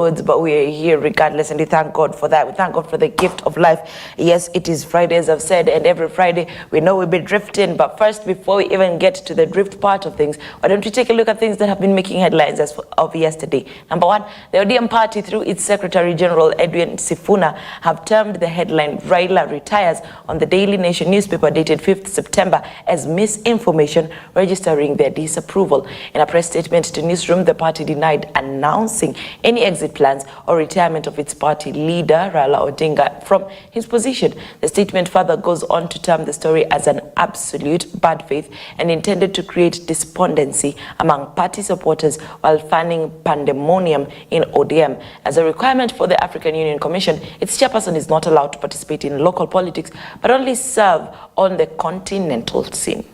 But we are here regardless, and we thank God for that. We thank God for the gift of life. Yes, it is Friday, as I've said, and every Friday we know we'll be drifting. But first, before we even get to the drift part of things, why don't we take a look at things that have been making headlines as of yesterday. Number one, the ODM party, through its Secretary General Edwin Sifuna, have termed the headline "Raila retires" on the Daily Nation newspaper dated 5th September as misinformation, registering their disapproval. In a press statement to Newsroom, the party denied announcing any exit plans or retirement of its party leader, Raila Odinga, from his position. The statement further goes on to term the story as an absolute bad faith and intended to create despondency among party supporters while fanning pandemonium in ODM. As a requirement for the African Union Commission, its chairperson is not allowed to participate in local politics, but only serve on the continental scene.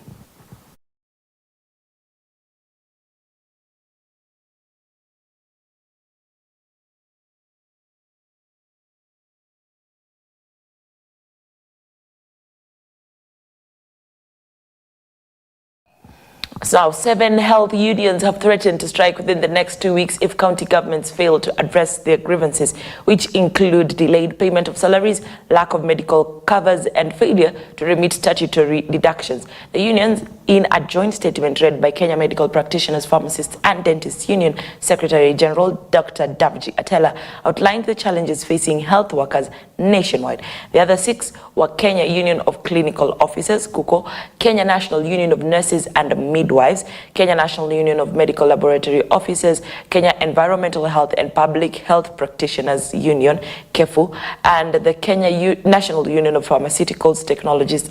So 7 health unions have threatened to strike within the next 2 weeks if county governments fail to address their grievances, which include delayed payment of salaries, lack of medical covers, and failure to remit statutory deductions. The unions, in a joint statement read by Kenya Medical Practitioners, Pharmacists and Dentists Union Secretary General Dr. Davji Atela, outlined the challenges facing health workers nationwide. The other 6 were Kenya Union of Clinical Officers, KUCO, Kenya National Union of Nurses and Midwives, Kenya National Union of Medical Laboratory Officers, Kenya Environmental Health and Public Health Practitioners Union, KEFU, and the Kenya National Union of Pharmaceuticals, Technologists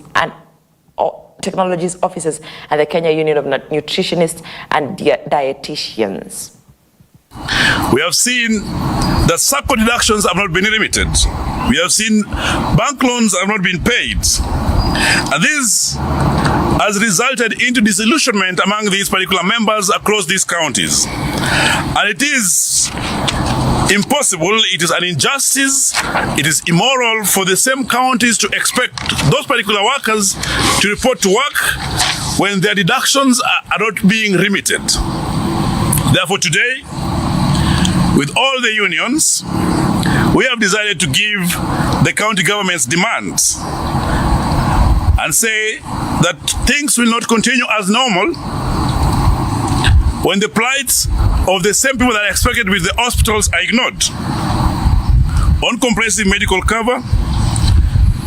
Officers, and the Kenya Union of Nutritionists and Dietitians. We have seen that SACCO deductions have not been limited. We have seen bank loans have not been paid. And this has resulted into disillusionment among these particular members across these counties. And it is impossible, it is an injustice, it is immoral for the same counties to expect those particular workers to report to work when their deductions are not being remitted. Therefore today, with all the unions, we have decided to give the county government's demands and say that things will not continue as normal when the plights of the same people that are expected with the hospitals are ignored. On comprehensive medical cover,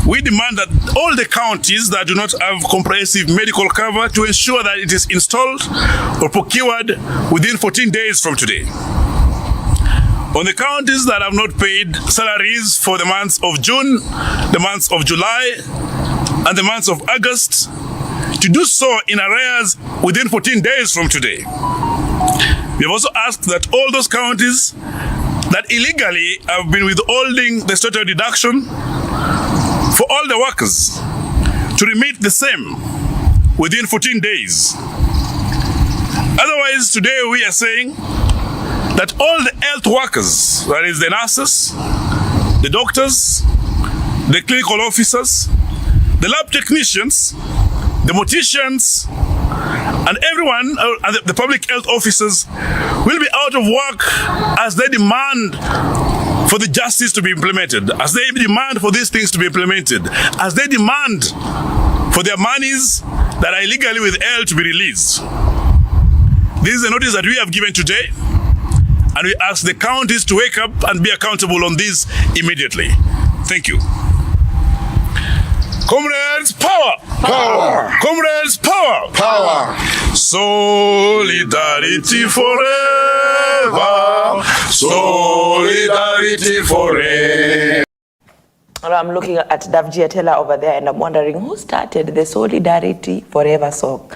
we demand that all the counties that do not have comprehensive medical cover to ensure that it is installed or procured within 14 days from today. On the counties that have not paid salaries for the months of June, the months of July, and the months of August, to do so in arrears within 14 days from today. We have also asked that all those counties that illegally have been withholding the statutory deduction for all the workers to remit the same within 14 days. Otherwise, today we are saying that all the health workers, that is the nurses, the doctors, the clinical officers, the lab technicians, the morticians, and everyone, and the public health officers will be out of work as they demand for the justice to be implemented, as they demand for these things to be implemented, as they demand for their monies that are illegally withheld to be released. This is a notice that we have given today, and we ask the counties to wake up and be accountable on this immediately. Thank you. Comrades, power! Power! Comrades, power! Power! Solidarity forever! Solidarity forever! I'm looking at Davji Atela over there and I'm wondering who started the Solidarity Forever song.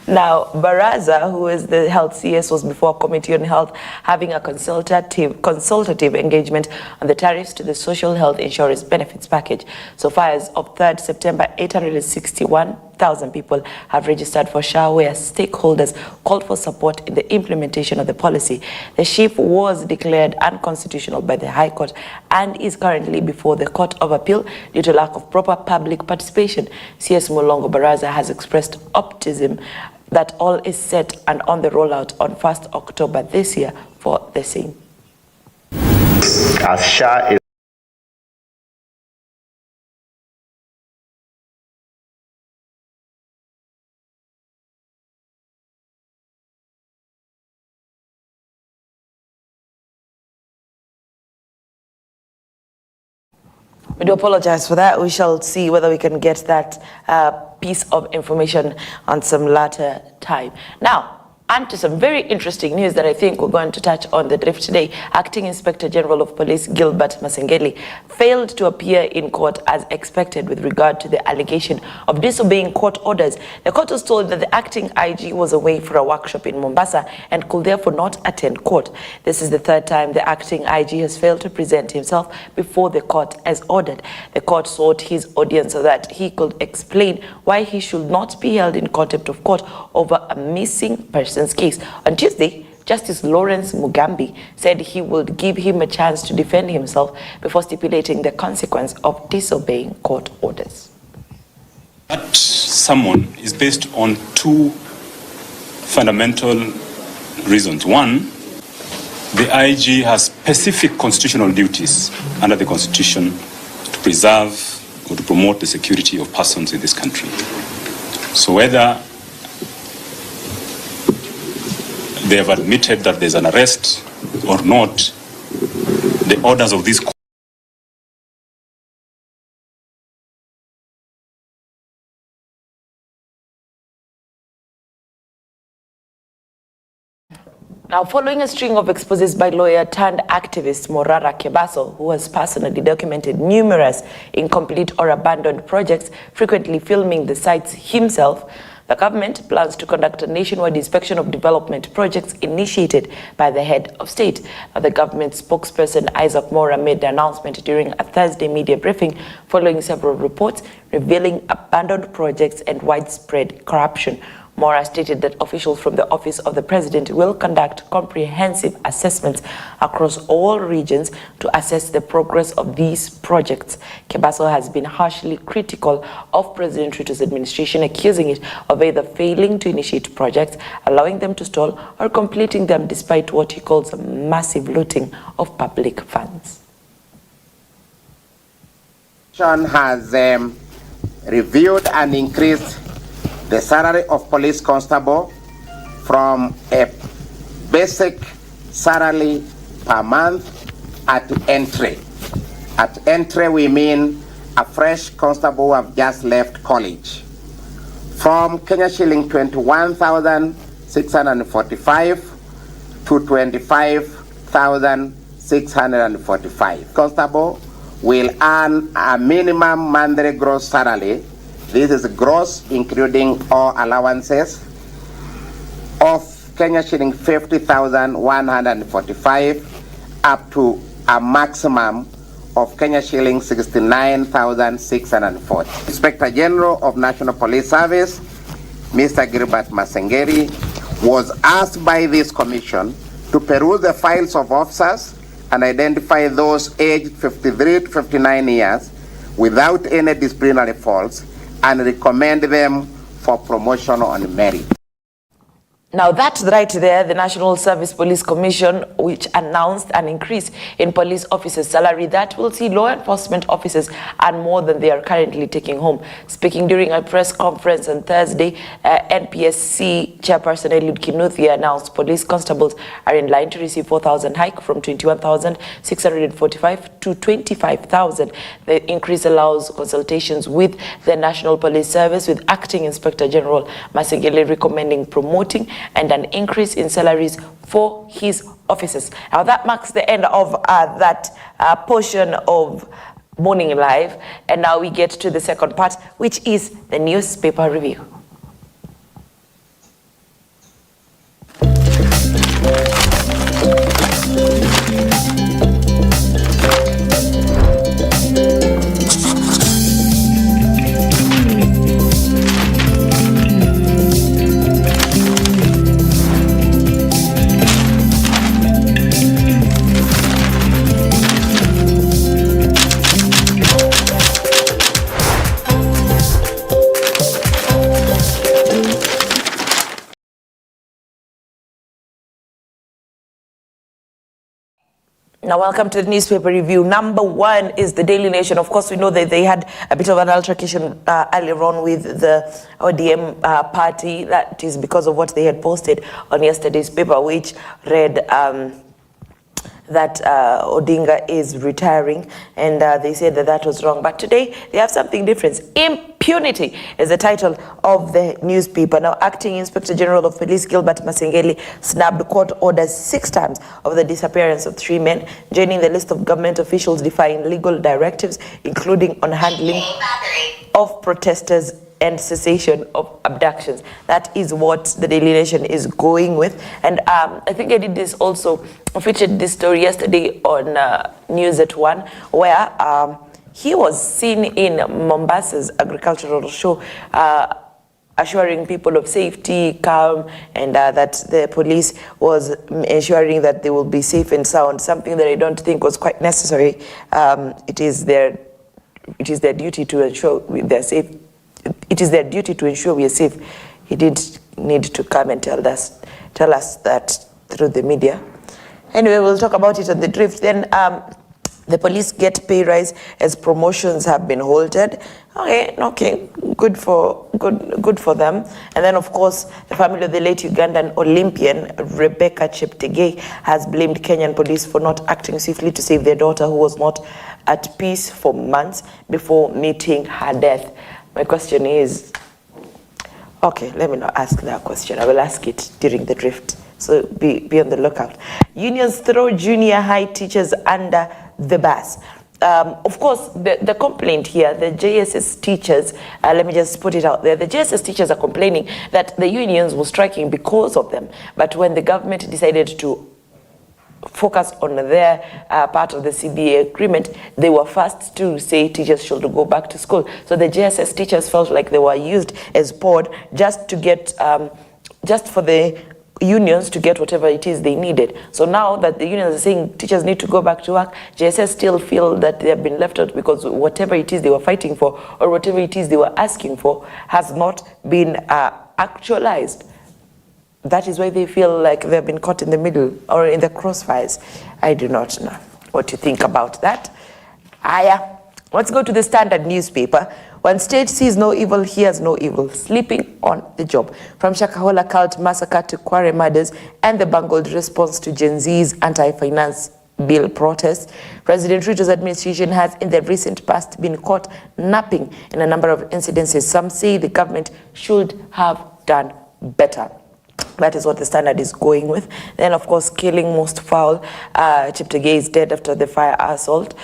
Now, Baraza, who is the health CS, was before a committee on health having a consultative engagement on the tariffs to the social health insurance benefits package. So far as of 3rd September, 861,000 people have registered for SHA, where stakeholders called for support in the implementation of the policy. The shift was declared unconstitutional by the High Court and is currently before the Court of Appeal due to lack of proper public participation. CS Mulongo Baraza has expressed optimism that all is set and on the rollout on 1st October this year for the same. as SHA is We do apologize for that. We shall see whether we can get that piece of information on some later time. Now, and to some very interesting news that I think we're going to touch on the drift today. Acting Inspector General of Police Gilbert Masengeli failed to appear in court as expected with regard to the allegation of disobeying court orders. The court was told that the acting IG was away for a workshop in Mombasa and could therefore not attend court. This is the third time the acting IG has failed to present himself before the court as ordered. The court sought his audience so that he could explain why he should not be held in contempt of court over a missing person's case. On Tuesday, Justice Lawrence Mugambi said he would give him a chance to defend himself before stipulating the consequence of disobeying court orders. That summon is based on two fundamental reasons. One, the IG has specific constitutional duties under the Constitution to preserve or to promote the security of persons in this country. So whether they have admitted that there's an arrest or not, the orders of this court. Now, following a string of exposes by lawyer turned activist Morara Kebaso, who has personally documented numerous incomplete or abandoned projects, frequently filming the sites himself, the government plans to conduct a nationwide inspection of development projects initiated by the head of state. Now, the government spokesperson Isaac Mora made the announcement during a Thursday media briefing following several reports revealing abandoned projects and widespread corruption. Mora stated that officials from the Office of the President will conduct comprehensive assessments across all regions to assess the progress of these projects. Kebaso has been harshly critical of President Ruto's administration, accusing it of either failing to initiate projects, allowing them to stall, or completing them despite what he calls a massive looting of public funds. Has reviewed and increased the salary of police constable from a basic salary per month at entry. At entry, we mean a fresh constable who have just left college. From Kenya shilling 21,645 to 25,645. Constable will earn a minimum monthly gross salary. This is gross, including all allowances, of Kenya shilling 50,145 up to a maximum of Kenya shilling 69,640. Inspector General of National Police Service, Mr. Gilbert Masengeli, was asked by this commission to peruse the files of officers and identify those aged 53 to 59 years without any disciplinary faults and recommend them for promotion on merit. Now that's right there, the National Service Police Commission, which announced an increase in police officers' salary that will see law enforcement officers earn more than they are currently taking home. Speaking during a press conference on Thursday, NPSC Chairperson Eliud Kinuthia announced police constables are in line to receive 4,000 hike from 21,645 to 25,000. The increase allows consultations with the National Police Service, with Acting Inspector General Masengeli recommending promoting and an increase in salaries for his officers. Now that marks the end of that portion of Morning Live, and now we get to the second part, which is the newspaper review. Now, welcome to the newspaper review. Number one is the Daily Nation. Of course, we know that they had a bit of an altercation earlier on with the ODM party. That is because of what they had posted on yesterday's paper, which read that Odinga is retiring, and they said that that was wrong. But today, they have something different. Impunity is the title of the newspaper. Now, Acting Inspector General of Police Gilbert Masengeli snubbed court orders 6 times of the disappearance of 3 men, joining the list of government officials defying legal directives, including on handling of protesters and cessation of abductions. That is what the Daily Nation is going with. And I think I did this also, I featured this story yesterday on News at 1, where he was seen in Mombasa's agricultural show assuring people of safety, calm, and that the police was ensuring that they will be safe and sound, something that I don't think was quite necessary. It is their duty to ensure they're safe. It is their duty to ensure we are safe. He didn't need to come and tell us that through the media. Anyway, we'll talk about it on the drift. Then the police get pay rise as promotions have been halted. Okay, good for them. And then, of course, the family of the late Ugandan Olympian Rebecca Cheptegei has blamed Kenyan police for not acting swiftly to save their daughter, who was not at peace for months before meeting her death. My question is, okay, let me not ask that question. I will ask it during the drift. So be on the lookout. Unions throw junior high teachers under the bus. Of course, the complaint here, the JSS teachers, let me just put it out there. The JSS teachers are complaining that the unions were striking because of them. But when the government decided to focus on their part of the CBA agreement, they were first to say teachers should go back to school. So the JSS teachers felt like they were used as pawn just to get, just for the unions to get whatever it is they needed. So now that the unions are saying teachers need to go back to work, JSS still feel that they have been left out because whatever it is they were fighting for or whatever it is they were asking for has not been actualized. That is why they feel like they've been caught in the middle or in the crossfires. I do not know what you think about that. Let's go to the Standard newspaper. When state sees no evil, hears no evil. Sleeping on the job. From Shakahola cult massacre to Kware murders and the bungled response to Gen Z's anti-finance bill protests, President Ruto's administration has in the recent past been caught napping in a number of incidences. Some say the government should have done better. That is what the Standard is going with. Then, of course, killing most foul. Cheptegei is dead after the fire assault.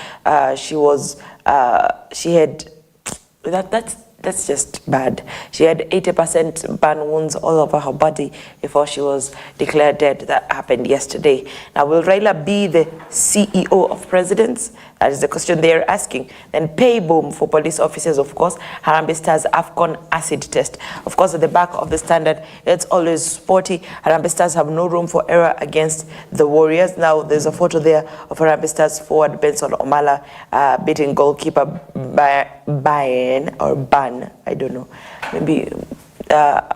That's just bad. She had 80% burn wounds all over her body before she was declared dead. That happened yesterday. Now, will Raila be the CEO of presidents? That is the question they are asking. Then pay boom for police officers, of course. Harambee Stars AFCON acid test. Of course, at the back of the Standard, it's always sporty. Harambee Stars have no room for error against the Warriors. Now, there's a photo there of Harambee Stars forward Benson Omala beating goalkeeper Ban, I don't know. Maybe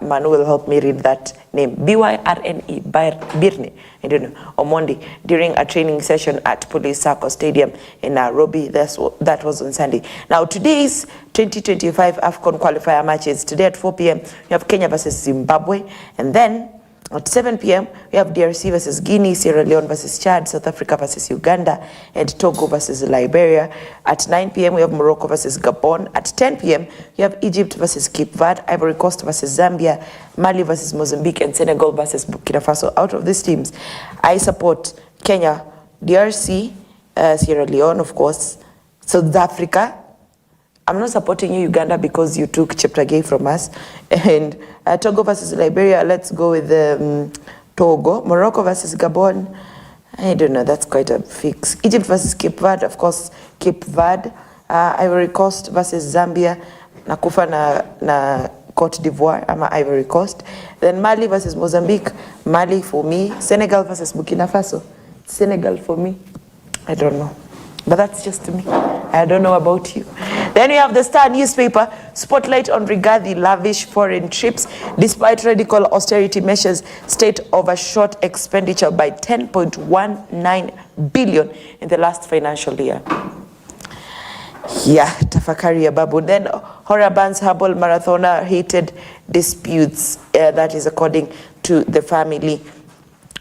Manu will help me read that name. B-Y-R-N-E, Birne, I don't know, Omondi, during a training session at Police Circle Stadium in Nairobi. That was on Sunday. Now, today's 2025 AFCON qualifier matches. Today at 4 p.m., we have Kenya versus Zimbabwe. And then at 7 p.m., we have DRC versus Guinea, Sierra Leone versus Chad, South Africa versus Uganda, and Togo versus Liberia. At 9 p.m., we have Morocco versus Gabon. At 10 p.m., we have Egypt versus Cape Verde, Ivory Coast versus Zambia, Mali versus Mozambique, and Senegal versus Burkina Faso. Out of these teams, I support Kenya, DRC, Sierra Leone, of course, South Africa. I'm not supporting you, Uganda, because you took Cheptegei from us. And Togo versus Liberia, let's go with Togo. Morocco versus Gabon, I don't know, that's quite a fix. Egypt versus Cape Verde, of course, Cape Verde. Ivory Coast versus Zambia, nakufa na Cote d'Ivoire, ama Ivory Coast. Then Mali versus Mozambique, Mali for me. Senegal versus Burkina Faso, Senegal for me. I don't know. But that's just me. I don't know about you. Then we have the Star newspaper, spotlight on Rigathi lavish foreign trips. Despite radical austerity measures, state overshot expenditure by 10.19 billion in the last financial year. Yeah, tafakari ya babu. Then Horabans Herbal Marathoner heated disputes. That is according to the family.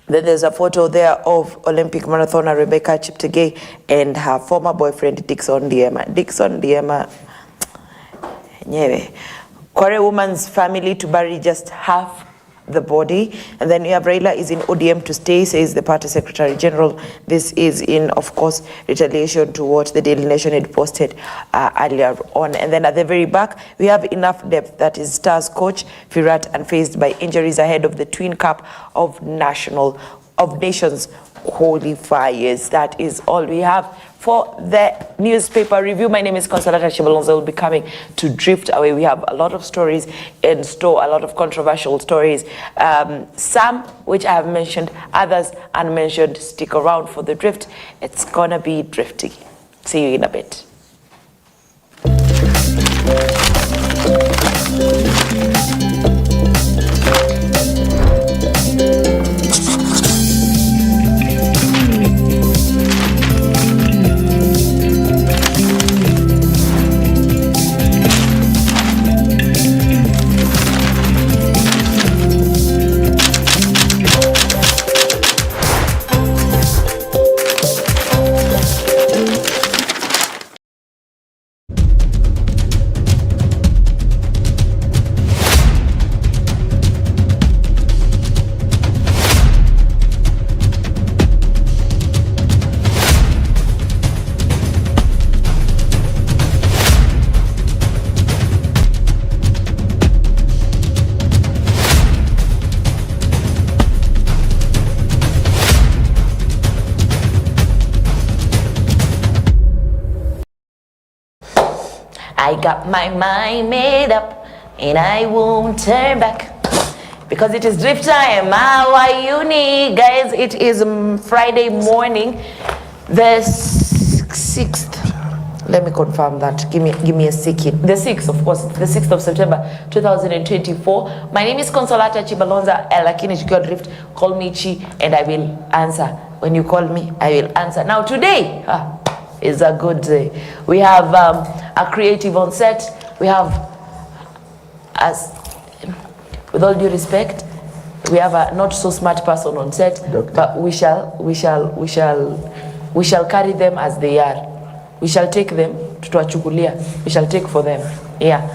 Then there's a photo there of Olympic marathoner Rebecca Cheptegei and her former boyfriend Dixon Diema. Kore woman's family to bury just half the body. And then we have Raila is in ODM to stay, says the party secretary general. This is in, of course, retaliation to what the Daily Nation had posted earlier on. And then at the very back, we have enough depth. That is Stars coach Virat unfazed by injuries ahead of the Twin Cup of Nations qualifiers. That is all we have for the newspaper review. My name is Consolata Chibalonza. Will be coming to drift away. We have a lot of stories in store, a lot of controversial stories. Some which I have mentioned, others unmentioned. Stick around for the drift. It's gonna be drifty. See you in a bit. I got my mind made up and I won't turn back because it is drift time. How are you, guys? It is Friday morning, the 6th. Let me confirm that. Give me a second. The 6th, of course, the 6th of September 2024. My name is Consolata Chibalonza. Lakini tukiwa drift, call me Chi and I will answer. When you call me, I will answer. Now today is a good day. We have a creative on set. We have, as with all due respect, we have a not so smart person on set, but we shall carry them as they are. We shall take them tutuachukulia. We shall take for them. Yeah.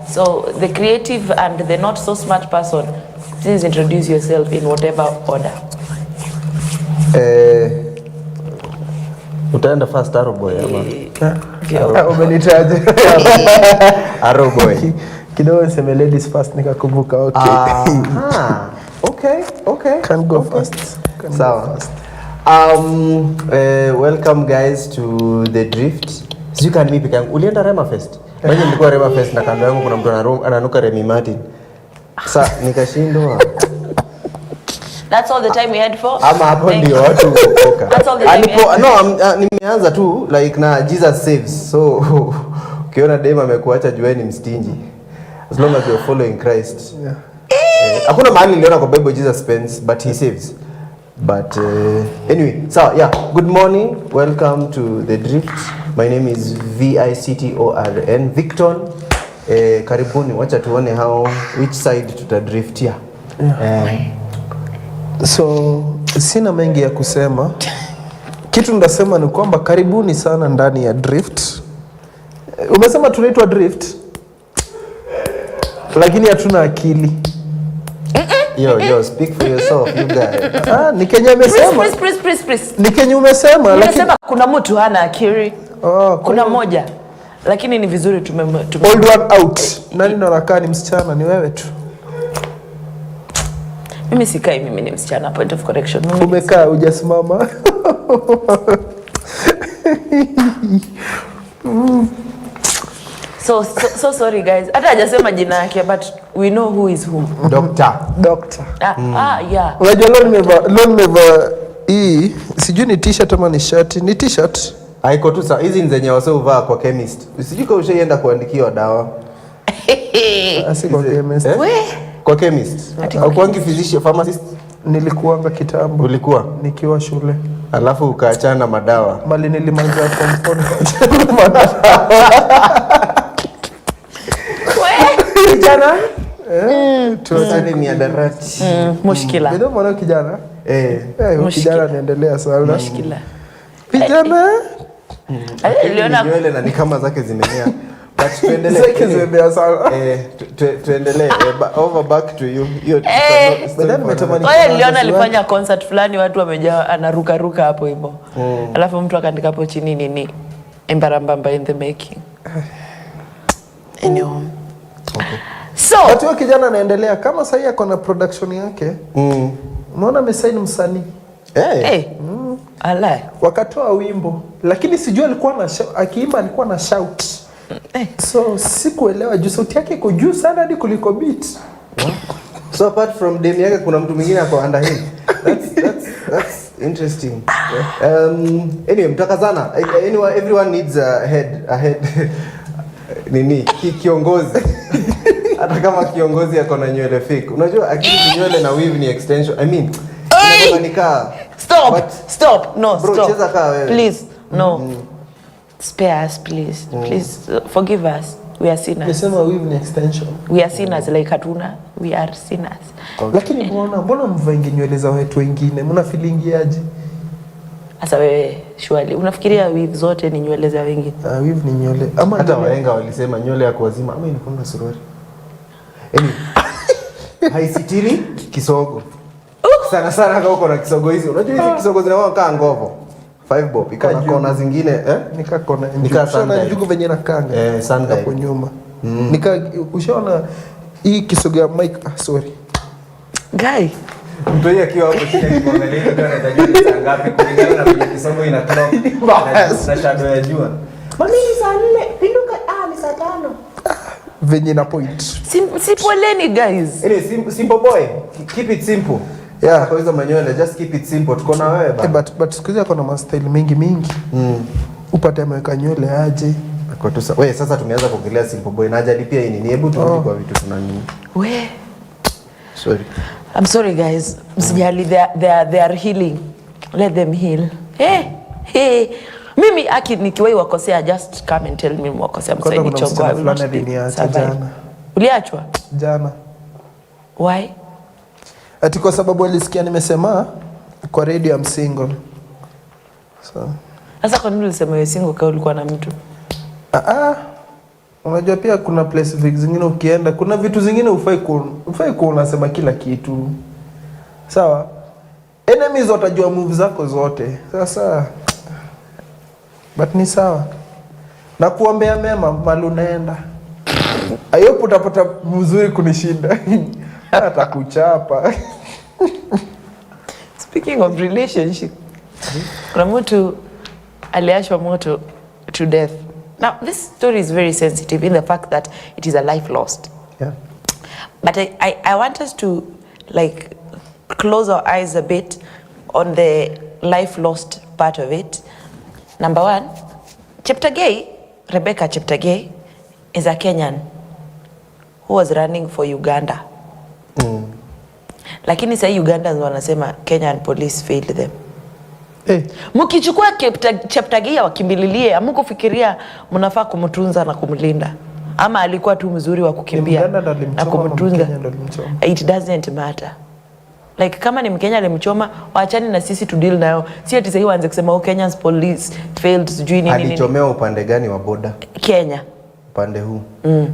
So the creative and the not so smart person, please introduce yourself in whatever order. Utaenda first Arrow Boy ama? Umenitaje? Arrow Boy. Kidogo niseme ladies first nikakumbuka. Okay. Can go first. Sawa. Welcome guys to the drift. Sijui kan mimi peke yangu. Ulienda Rema Fest? Mimi nilikuwa Rema Fest na kando yangu kuna mtu ananuka Remy Martin. Sasa nikashindwa. That's all the time we had for. Ama hapo ndio watu kuokoka. That's all the time. Nimeanza tu like na Jesus saves. So ukiona dem amekuacha jueni mstinji. As long as you're following Christ. Yeah. Hakuna mahali niliona kwa Bible Jesus spends but he saves. But anyway, so yeah, good morning. Welcome to the drift. My name is Victorn Victon. Karibuni, wacha tuone which side tutadriftia. So sina mengi ya kusema. Kitu ndasema ni kwamba karibuni sana ndani ya drift. Umesema tunaitwa drift, lakini hatuna akili. Yo, speak for yourself, you guys. Ni Kenya umesema. Please. Ni Kenya umesema, lakini kuna mtu hana akili. Kuna mmoja. Lakini ni vizuri old one out. Nani ndo anakaa ni msichana? Ni wewe tu. Mimi sikai, mimi ni msichana. Point of correction. Umekaa hujasimama. So sorry guys. Hata hajasema jina yake but we know who is who. Doctor. Yeah. Unajua leo nimevaa hii, sijui ni t-shirt ama ni shirt. Ni t-shirt. Haiko tu sawa. Hizi zenye wasio uvaa kwa chemist. Usijui kama ushaenda kuandikiwa dawa. Asi kwa chemist. Kwa chemist. Au kuangi physician, pharmacist? Nilikuanga kitambo. Ulikuwa? Nikiwa shule. Alafu ukaachana madawa. Mali nilimaliza form 4. Kijana? Tuwasane miadarati. Mushkila. Ndio mwana kijana? Kijana anaendelea sana. Mushkila. Kijana? Liona nywele na ni kama zake zimemea. But tuendelee. Zake zimemea sana. Tuendelee. Over back to you. Hiyo Liona alifanya concert fulani watu wamejaa anaruka hapo hivyo. Alafu mtu akaandika hapo chini nini? Embarambamba in the making. Anyway. Okay. So, watu kijana anaendelea kama sasa yako na production yake. Unaona amesign msanii. Ala. Wakatoa wimbo lakini sijui alikuwa na akiimba alikuwa na shout. So sikuelewa juu sauti yake iko juu sana hadi kuliko beat. So apart from dem yake kuna mtu mwingine ako under him. That's interesting. Anyway, mtakazana. Anyway, everyone needs a head. Nini? Kiongozi. Hata kama kiongozi yako na nywele fake. Unajua akili nywele na weave ni extension. I mean, inanika. Stop. No, bro, stop. Cheza kaa wewe. Please, no. Spare us, please. Please forgive us. We are sinners. Nisema weave ni extension. We are sinners like hatuna. We are sinners. Okay. Lakini mbona mvaingi nywele za watu wengine? Mna feeling aje? Asa wewe shwali unafikiria weave zote ni nywele za wengine? Weave ni nywele. Ama hata wahenga walisema nywele ya kuwazima ama ilikuwa suruali. Haisitiri kisogo. Sana kama uko na kisogo hizi. Unajua hizi kisogo zinakuwa kama ngovo. 5 bob iko na kona zingine nika kona sana njugu venye na kanga hapo nyuma. Nika ushaona hii kisogo ya mic sorry. Guy mtu yeye akiwa hapo chini akiangalia hiyo ndio anajua ni saa ngapi kulingana na vile kisogo ina clock na shadow ya jua. Mami ni saa 4 pinduka ni saa 5. Venye na point. Simpoleni guys. Simple boy. Keep it simple. Yeah, kwa hizo manywele just keep it simple. Tuko na wewe bana. But siku hizi kuna ma style mingi. Upate ameweka nywele aje. Kwa tu sasa. Wewe sasa tumeanza kuongelea simple boy. Na haja lipia hii nini? Hebu turudi kwa vitu tunani. Sorry. I'm sorry guys. Msijali they are healing. Let them heal. Hey. Mimi nikiwahi wakosea just come and tell me wakosea msaini chongo. Jana. Uliachwa? Jana. Why? Ati kwa sababu alisikia nimesema kwa radio I'm single. So. Sasa kwa nini ulisema wewe single kama ulikuwa na mtu? Unajua pia kuna place zingine ukienda kuna vitu zingine ufai ku unasema kila kitu. Sawa? Enemies watajua move zako zote. Sasa but ni sawa. Na kuombea mema mali unaenda. Ayopo utapata mzuri kunishinda. Atakuchapa. Speaking of relationship, kuna mtu aliashwa moto to death. Now this story is very sensitive in the fact that it is a life lost. Yeah. But I want us to like close our eyes a bit on the life lost part of it. Number 1, Rebecca Cheptegei is a Kenyan who was running for Uganda. Lakini sasa Ugandans wanasema Kenyan police failed them. Mkichukua Cheptegei wakimbililie, hamkufikiria mnafaa kumtunza na kumlinda. Ama alikuwa tu mzuri wa kukimbia na kumtunza. It doesn't matter. Like kama ni Mkenya alimchoma, waachani na sisi to deal nayo. Si ati sasa waanze kusema Kenya's police failed sijui nini. Alichomea upande gani wa border? Kenya. Upande huu.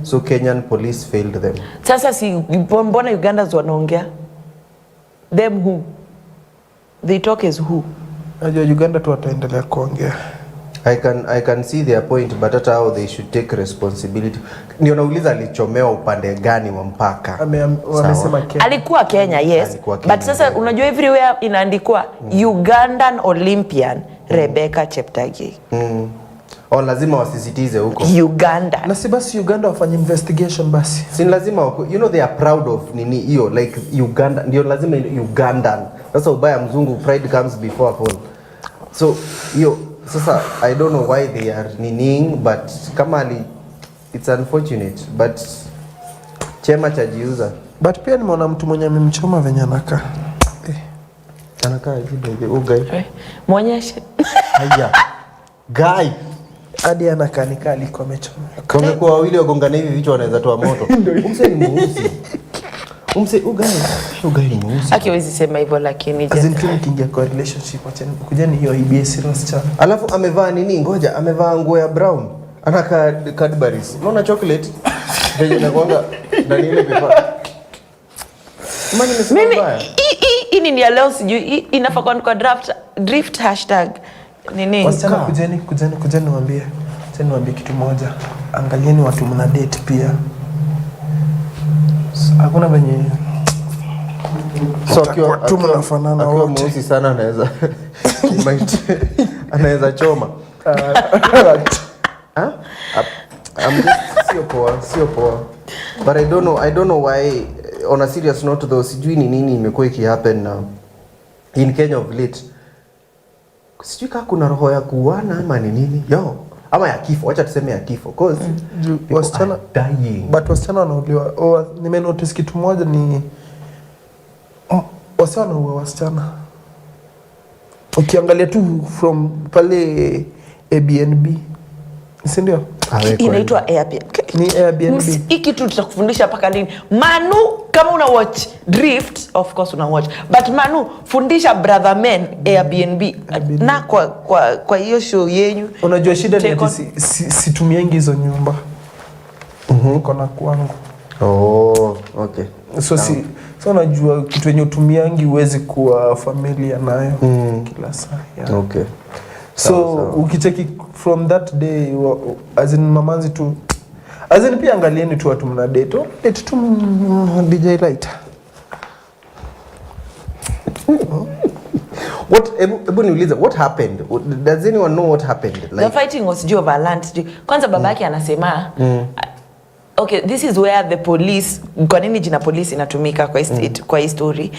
So Kenyan police failed them. Sasa si mbona Ugandans wanaongea? Them who? They talk as who? Najua Uganda tu wataendelea kuongea. I can see their point, but hata how they should take responsibility. Ndio nauliza alichomewa upande gani wa mpaka? Wamesema Kenya. Alikuwa Kenya, yes. Alikuwa Kenya, but sasa unajua everywhere inaandikwa Ugandan Olympian Rebecca Cheptegei. Lazima wasisitize huko. Uganda. Na si basi Uganda wafanye investigation basi. Si lazima they are proud of nini hiyo like Uganda ndio lazima Ugandan. Sasa ubaya mzungu pride comes before a fall. So hiyo sasa I don't know why they are nining, but kama it's unfortunate, but chema chajiuza. But pia nimeona mtu mwenye amemchoma venye anakaa. Anakaa hivi guy. Muonyeshe. Haya. Guy. Hadi anakaa ni kali kwa amechoma. Kama kwa wawili wagongana hivi vichwa wanaweza toa moto. Umse ni mweusi. Ugai ni mweusi. Akiwezi sema hivyo lakini azimkini kingia kwa relationship kujani hiyo EBS roster. Alafu amevaa nini? Ngoja, amevaa nguo ya brown. Anaka Cadbury's. Unaona chocolate? Venye nakwanga ndani ile pepa. Mimi hii ni ya leo sijui inafaa kwa drift hashtag nini? Wasichana kujeni niwaambie. Niwaambie kitu moja. Angalieni watu mna date pia. Hakuna venye so akiwa mweusi sana anaweza choma. Sio poa. But I don't know why on a serious note though, sijui ni nini imekuwa ikihappen now in Kenya of late. Sijui kama kuna roho ya kuuana ama ni nini. Ama ya kifo, acha tuseme ya kifo cause wasichana dying. But wasichana wanauliwa. Nime notice kitu moja ni wasichana wanauliwa wasichana. Ukiangalia tu from pale Airbnb. Si ndio? Inaitwa Airbnb. Ni Airbnb. Hiki tu tutakufundisha paka lini. Manu kama una watch Drift, of course una watch. But Manu fundisha brother men Airbnb. Na kwa hiyo show yenyu. Unajua shida ni situmiangi hizo nyumba. Niko na kwangu. Oh, okay. So unajua kitu yenye utumiangi uwezi kuwa familia nayo kila saa. Yeah. Okay. So ukicheki from that day as in mamanzi tu as in pia angalieni tu watu mna date tu DJ Light. Ebu niulize, what happened? Does anyone know what happened? Like, the fighting was due violent. Kwanza babake anasema okay, this is where the police, kwa nini jina police inatumika kwa hii story.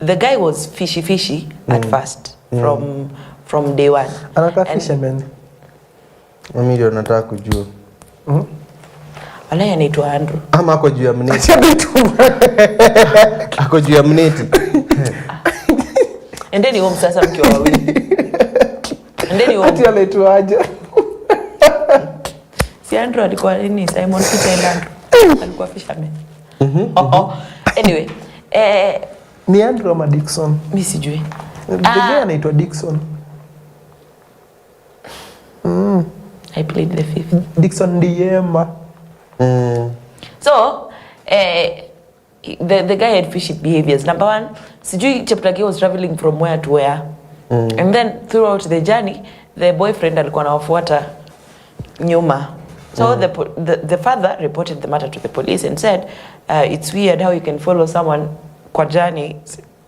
The guy was fishy at first from day one. Anaka fisherman. Mimi ndio nataka kujua. Wala anaitwa Andrew. Ama ako juu ya mneti. Ako juu ya mneti. Endeni home sasa mkiwa wawili. Endeni home. Ati anaitwa aje? Si Andrew alikuwa nini? Simon Peter Andrew. Alikuwa fisherman. Anyway, ni Andrew ama Dixon? Mimi sijui. The guy anaitwa Dixon. I played the fifth. Dixon Diema. So, the guy had fishy behaviors. Number one, sijui Cheptake was traveling from where to where. And then throughout the journey, the boyfriend alikuwa anawafuata nyuma. So the father reported the matter to the police and said, it's weird how you can follow someone kwa journey.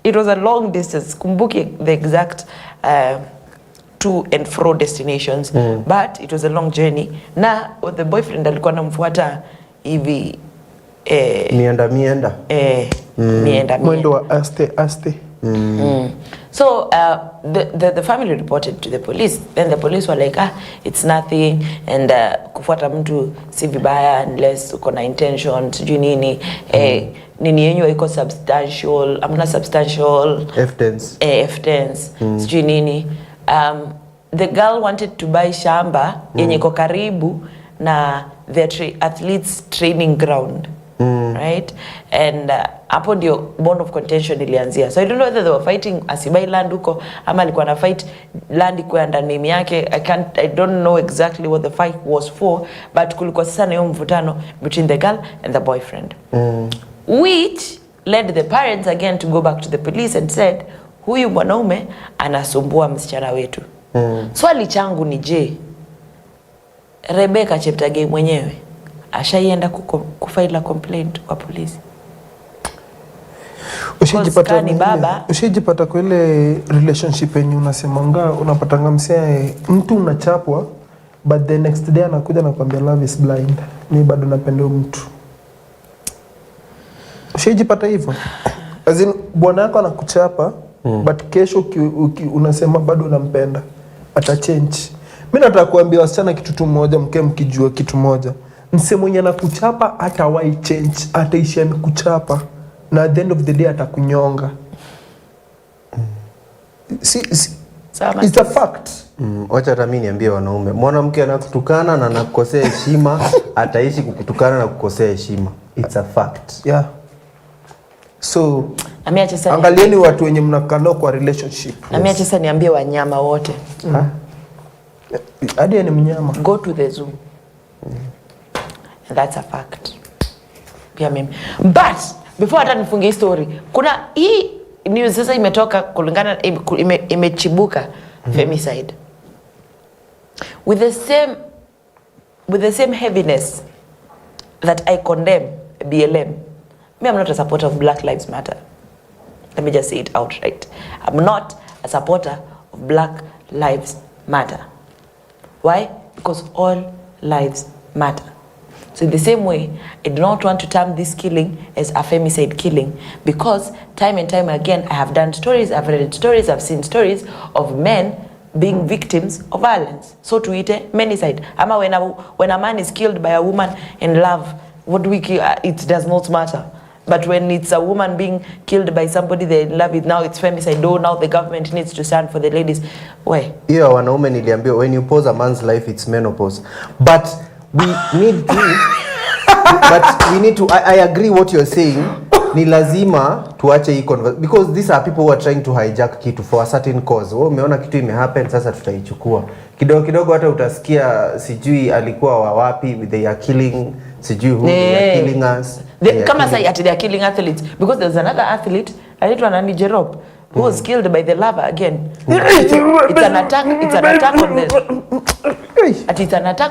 It was a long distance. Kumbuki the exact to and fro destinations, but it was a long journey. Na the boyfriend alikuwa anamfuata hivi mienda mwendo wa aste. So the family reported to the police. Then the police were like, it's nothing, and kufuata mtu si vibaya unless uko na intention sijui nini. Nini yenyu iko substantial, amna substantial evidence sijui nini. The girl wanted to buy shamba yenye iko karibu na the athletes training ground. Right? And hapo ndio bond of contention ilianzia. So I don't know whether they were fighting asibai land huko ama alikuwa na fight land kwa ndani yake. I don't know exactly what the fight was for, but kulikuwa sasa na hiyo mvutano between the girl and the boyfriend. Which led the parents again to go back to the police and said, huyu mwanaume anasumbua msichana wetu. Swali changu ni je, Rebecca Cheptake mwenyewe ashaienda kufaila complaint kwa polisi? Ushijipata kwa ile relationship yenye unasemanga unapatanga msia mtu unachapwa but the next day anakuja na kuambia love is blind, mimi bado napenda mtu. Ushijipata hivyo? As in bwana yako anakuchapa but kesho unasema bado unampenda. ata change. Mimi nataka kuambia wasichana kitu tu moja, mke mkijua kitu moja. Mse mwenye anakuchapa hata why change, ataishi amekuchapa na at the end of the day atakunyonga. It's a fact. Wacha hata mimi niambie wanaume, mwanamke anakutukana na anakukosea heshima, ataishi kukutukana na kukosea heshima. It's a fact. Yeah. So angalieni watu wenye mnakaa kwa relationship. Na mimi acha sasa niambie wanyama wote. Hadi ni mnyama. Go to the zoo. And that's a fact. Pia mimi. But before hata nifunge story, kuna hii news sasa imetoka kulingana imechibuka femicide. With the same heaviness that I condemn BLM. Me, I'm not a supporter of Black Lives Matter. Let me just say it outright. I'm not a supporter of Black Lives Matter. Why? Because all lives matter. So in the same way, I do not want to term this killing as a femicide killing, because time and time again, I have done stories, I've read stories, I've seen stories of men being victims of violence. So to it, manicide. Ama when a man is killed by a woman in love, what do we kill? It does not matter. But when it's a woman being killed by somebody they love it, now it's femicide. Oh, now the government needs to stand for the ladies. Why? Yeah, wanaume niliambia, when you pause a man's life, it's menopause. But we need to, I agree what you're saying. Ni lazima tuache hii conversation, because these are people who are trying to hijack kitu for a certain cause. Wewe umeona kitu imehappen, sasa tutaichukua. Kidogo hata utasikia sijui alikuwa wa wapi, they are killing, sijui who they are killing us. Kama say they are killing athletes, because there's another athlete, anaitwa Nani Jerop, who was killed by the lover again. It's an attack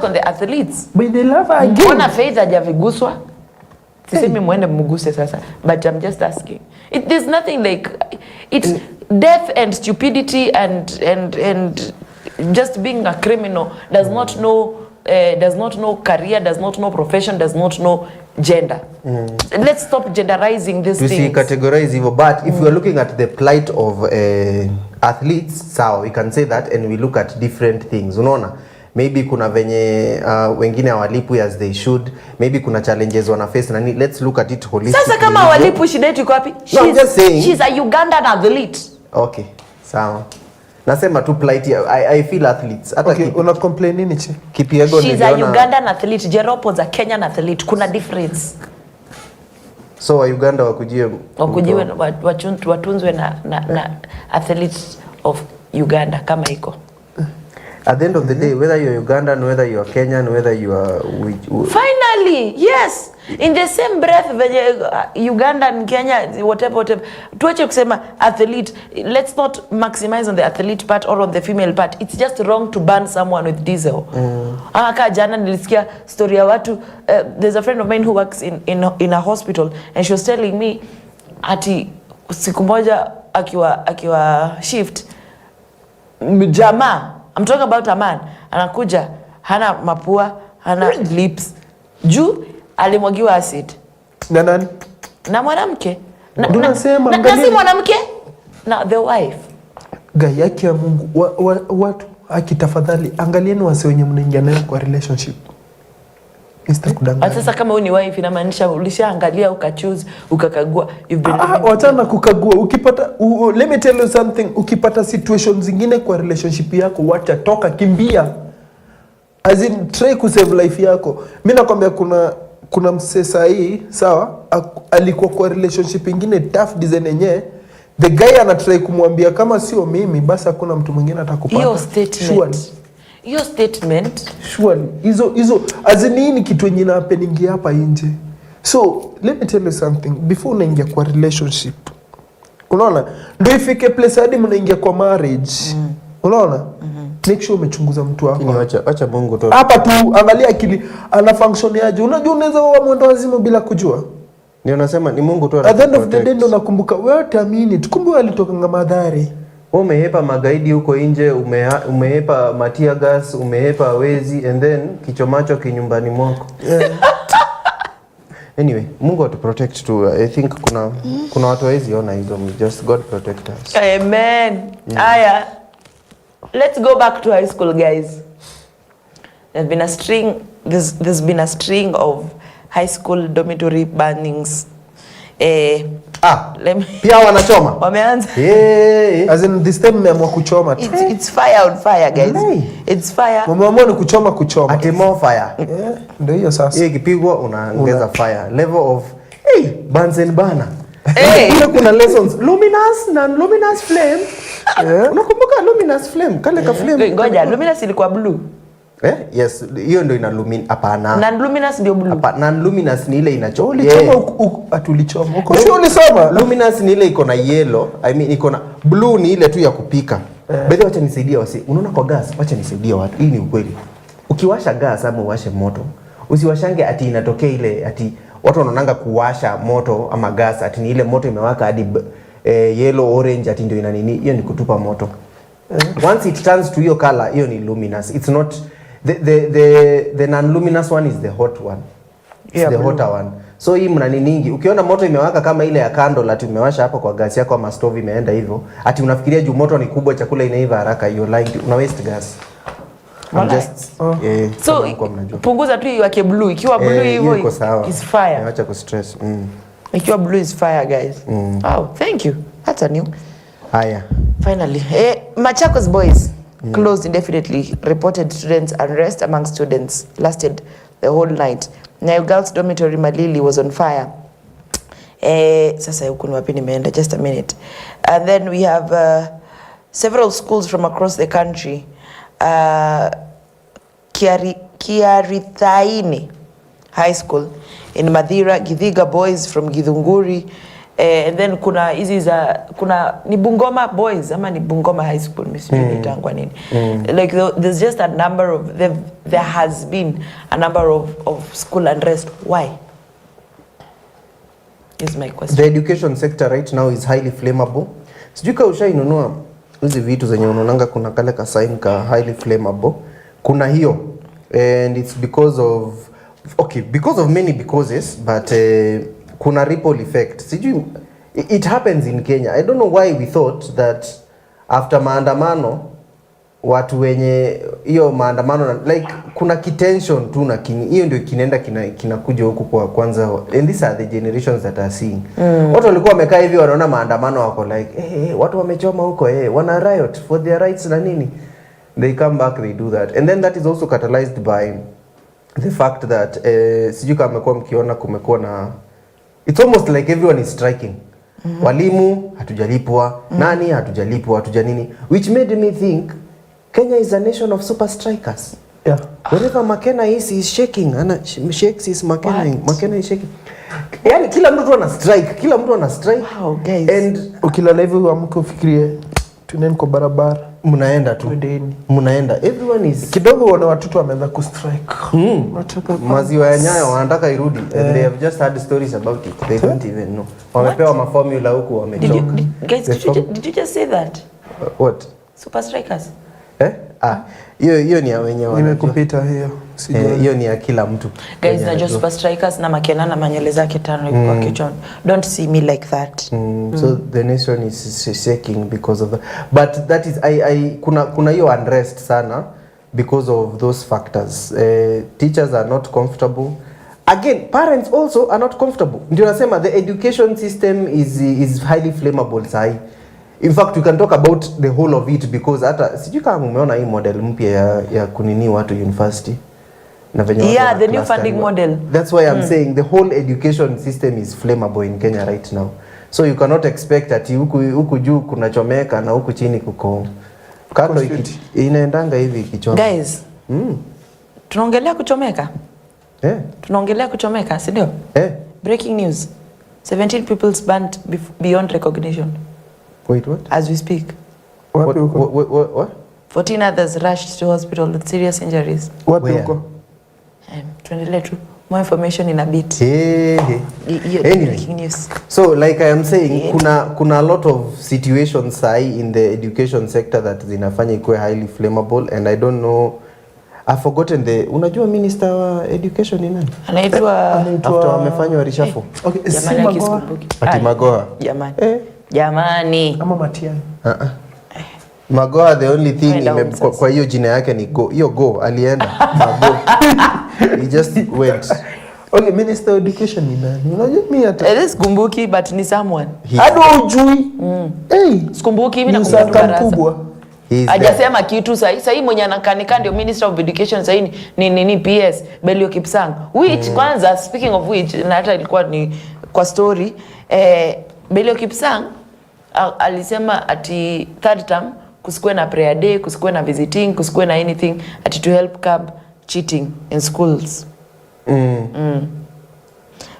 on the athletes. By the lover again. Ona Faith hajaviguswa. Sisemi muende muguse sasa, but I'm just asking. There's nothing like it's death and stupidity and just being a criminal does not know career, does not know profession, does not know gender. Let's stop genderizing these things. You see, categorize evil. But if we are looking at the plight of athletes, so we can say that, and we look at different things. Unaona? Maybe kuna venye wengine hawalipwi as they should. Maybe kuna challenges wana face na let's look at it holistically. Sasa kama hawalipwi shida yetu iko wapi? She's a Ugandan athlete. Okay, sawa. Nasema tu plight. I feel athletes. Okay, una complain nini chi? Kipiego she's a Ugandan athlete. Jerop was a Kenyan athlete. Kuna difference. So wa Uganda wakujiwe watunzwe na athletes of Uganda kama iko. At the end of the day, whether you're Ugandan, whether you're Kenyan, whether you are finally, yes, in the same breath, Ugandan, Kenya, whatever. Tuache kusema athlete. Let's not maximize on the athlete part or on the female part. It's just wrong to burn someone with diesel. Aka jana nilisikia story ya watu. There's a friend of mine who works in a hospital, and she was telling me ati siku moja akiwa shift jamaa, I'm talking about a man, anakuja hana mapua, hana lips, juu alimwagiwa acid na nani? Na mwanamke. Na si mwanamke, na the wife. Gai yake ya Mungu, watu akitafadhali angalieni wase wenye mnaingia nayo kwa relationship. Sasa kama wewe ni wife inamaanisha ulishaangalia ukachoose ukakagua, you've been wachana kukagua. Ukipata let me tell you something, ukipata situations zingine kwa relationship yako, wacha toka, kimbia. As in try ku save life yako. Mimi nakwambia kuna msesa hii, sawa, alikuwa kwa relationship nyingine tough design yenyewe. The guy ana try kumwambia kama sio mimi basi hakuna mtu mwingine atakupata. Your statement. Surely. Hizo azini ni kitu yenye na happening hapa nje. So, let me tell you something. Before unaingia kwa relationship, unaona? Ndio ifike place hadi mnaingia kwa marriage. Unaona? Make sure umechunguza mtu wako. Acha Mungu tu. Hapa tu angalia akili ana function yaje. Unajua unaweza kuwa mwendo wazimu bila kujua. Ndio nasema ni Mungu tu. At the end of the day ndo nakumbuka wewe tamini. Tukumbuke alitoka Madhari. Umehepa magaidi huko nje, umehepa matia gas, umehepa wezi, and then kichomacho kinyumbani mwako. Anyway, Mungu atu protect too. I think kuna watu wezi ona hizo. Just God protect us. Amen. Aya. let's go back to high school, guys. There's been a string of high school dormitory burnings. Pia wanachoma. Wameanza. As in this time meamua kuchoma tu. It's fire on fire, guys. It's fire. Wameamua ni kuchoma. Ati more fire. Ndio hiyo sasa. Hiyo ikipigwa unaongeza fire. Level of burns and burner. Kuna lessons luminous na luminous flame. Unakumbuka luminous flame? Kale ka flame. Ngoja, luminous ilikuwa blue. Yes, hiyo ndio ina luminous. Hapana. Non-luminous ndio blue. Hapana, non-luminous ni ile inachoma. Ulichoma atulichoma. Uko sure ulisoma? Luminous ni ile iko na yellow, I mean iko na blue ni ile tu ya kupika. Bado wacha nisaidie wasi. Unaona kwa gas, wacha nisaidie watu. Hii ni ukweli. Ukiwasha gas ama uwashe moto, usiwashange ati inatokea ile ati watu wanaonanga kuwasha moto ama gas ati ni ile moto imewaka hadi yellow orange ati ndio ina nini. Hiyo ni kutupa moto. Once it turns to your color, hiyo ni luminous. It's not the non-luminous one is the hot one. It's the hotter one. So hii mna ningi. Ukiona moto imewaka kama ile ya candle ati umewasha hapa kwa gas yako ama stove imeenda hivyo, ati unafikiria juu moto ni kubwa chakula inaiva haraka, you're lying. Una waste gas. So punguza tu iwake blue. Ikiwa blue hivyo is fire. Acha ku stress. Ikiwa blue is fire, guys. Wow, thank you. That's a new. Haya. Finally, Machakos boys closed indefinitely. Reported students unrest among students lasted the whole night. Now girls dormitory Malili was on fire. Sasa huku ni wapi nimeenda? Just a minute. And then we have several schools from across the country. Kiarithaini High School in Madhira, Githiga boys from Githunguri. And then kuna hizi za ni Bungoma boys ama ni Bungoma High School nitangwa nini. Like there's just a number of there has been a number of school unrest. Why? Is my question. The education sector right now is highly flammable. Sijui ka ushainunua hizi vitu zenye unaonanga kuna kale ka sign ka highly flammable. Kuna hiyo and it's because of many causes, but kuna ripple effect. Sijui it happens in Kenya. I don't know why we thought that after maandamano watu wenye hiyo maandamano like kuna kitension tu na hiyo ndio kinaenda kinakuja huku kwa kwanza, and these are the generations that are seeing. Watu walikuwa wamekaa hivi wanaona maandamano wako like watu wamechoma huko wana riot for their rights na nini. They come back, they do that, and then that is also catalyzed by the fact that sijui kama mmekuwa mkiona kumekuwa na it's almost like everyone is striking. Walimu hatujalipwa, nani hatujalipwa, hatujanini, which made me think Kenya is a nation of super strikers. Yeah. Wherever Makena is shaking, shakes is Makena is shaking. Yani kila mtu ana strike. Wow, guys. And ukilala hivi uamke ufikirie tunaenda kwa barabara. Mnaenda tu. Mnaenda. Everyone is kidogo wana watoto wameanza ku strike. Maziwa ya Nyayo wanataka irudi. And they have just had stories about it. They don't even know. Wamepewa maformula huku wamechoka. Guys, did you just say that? What? Super strikers. Hiyo ni ya wenyewe. Nimekupita hiyo. Hiyo ni ya kila mtu. Guys, na just super strikers na Makena na manyele zake tano kwa kichwa. Don't see me like that. So the nation is shaking because of that. But that is kuna hiyo unrest sana because of those factors. Teachers are not comfortable. Again, parents also are not comfortable. Ndio nasema the education system is highly flammable sai. In fact, we can talk about the whole of it because hata sijui kama umeona hii model mpya ya kunini watu university na venye yeah, the new funding model. That's why I'm saying the whole education system is flammable in Kenya right now. So you cannot expect ati huku juu kunachomeka na huku chini kuko kando inaendanga hivi kichwa. Guys, tunaongelea kuchomeka? Tunaongelea kuchomeka, si ndio? Breaking news. 17 people banned beyond recognition. Wait, what? As we speak. What? 14 others rushed to hospital with serious injuries. Wapi huko? Tuendelee tu. More information in a bit. Anyway, breaking news. So like I am saying, kuna a lot of situations in the education sector that zinafanya ikuwe highly flammable, and I don't know, I've forgotten unajua minister wa education ni nani? Anaitwa after wamefanywa reshuffle. Okay, si Magoha. Ati Magoha. Jamani. Ama Matiang'i. Magoha the only thing kwa hiyo jina yake ni go. Hiyo go alienda. Mago. He just went. Okay, Minister of Education ni nani? Unajua mimi hata. It is Kumbuki but ni someone. Hadi ujui. Hey, Kumbuki mimi nakumbuka darasa. Hajasema kitu sahi mwenye anakanika ndio Minister of Education sahi ni PS Belio Kipsang. Which kwanza speaking of which na hata ilikuwa ni kwa story Belio Kipsang alisema ati third term kusikwe na prayer day, kusikwe na visiting, kusikwe na anything ati to help curb cheating in schools.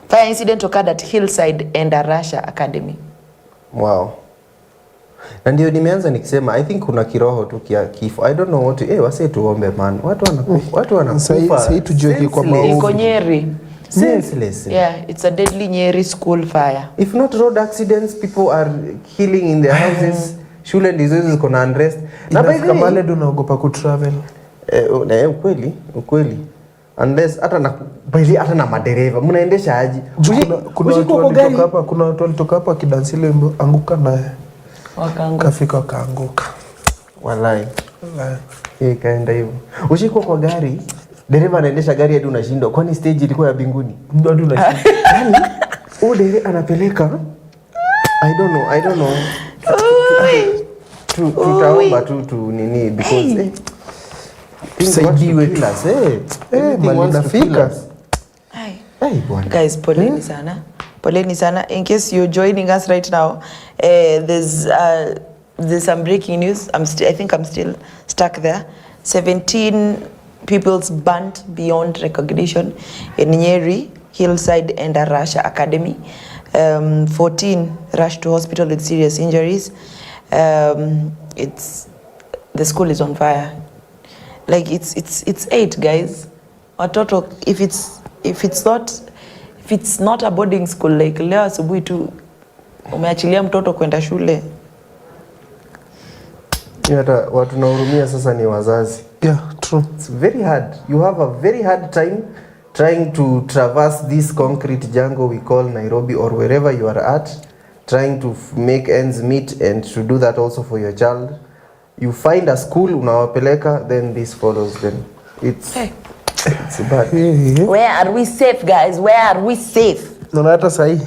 Fire incident occurred at Hillside and Arasha Academy. Wow. Na ndio nimeanza nikisema I think kuna kiroho tu kifo. I don't know what wase tuombe man. Watu wanakufa. Sasa tujue kwa maombi. Iko Nyeri. Senseless. Yeah, it's a deadly Nyeri school fire. If not road accidents, people are killing in their houses. Shule ndizo ziko na unrest. Na kama wale tunaogopa ku travel. Ukweli. Unless hata na madereva mnaendesha aje? Kuna watu walitoka hapa kidansile anguka naye. Kafika kaanguka. Wallahi. Kaenda hivyo. Ushiko kwa gari, dereva anaendesha gari hadi unashindwa. Kwani stage ilikuwa ya binguni? Ndio hadi unashindwa. Yaani dereva anapeleka I don't know. Tutaomba tu nini because tusaidiwe class mali nafika. Guys, poleni sana. Poleni sana. In case you're joining us right now, there's some breaking news. I think I'm still stuck there. 17 people's burnt beyond recognition in Nyeri, Hillside and Arasha Academy. 14 rushed to hospital with serious injuries. The school is on fire. Like it's 8 guys. Watoto, if it's not a boarding school, like leo asubuhi tu umeachilia mtoto kwenda shule. Hata watu nahurumia sasa ni wazazi. Yeah, true. It's very hard. You have a very hard time trying to traverse this concrete jungle we call Nairobi or wherever you are at, trying to make ends meet and to do that also for your child. You find a school unawapeleka, then this follows them. It's bad. Where are we safe, guys? Where are we safe? Na hata sahi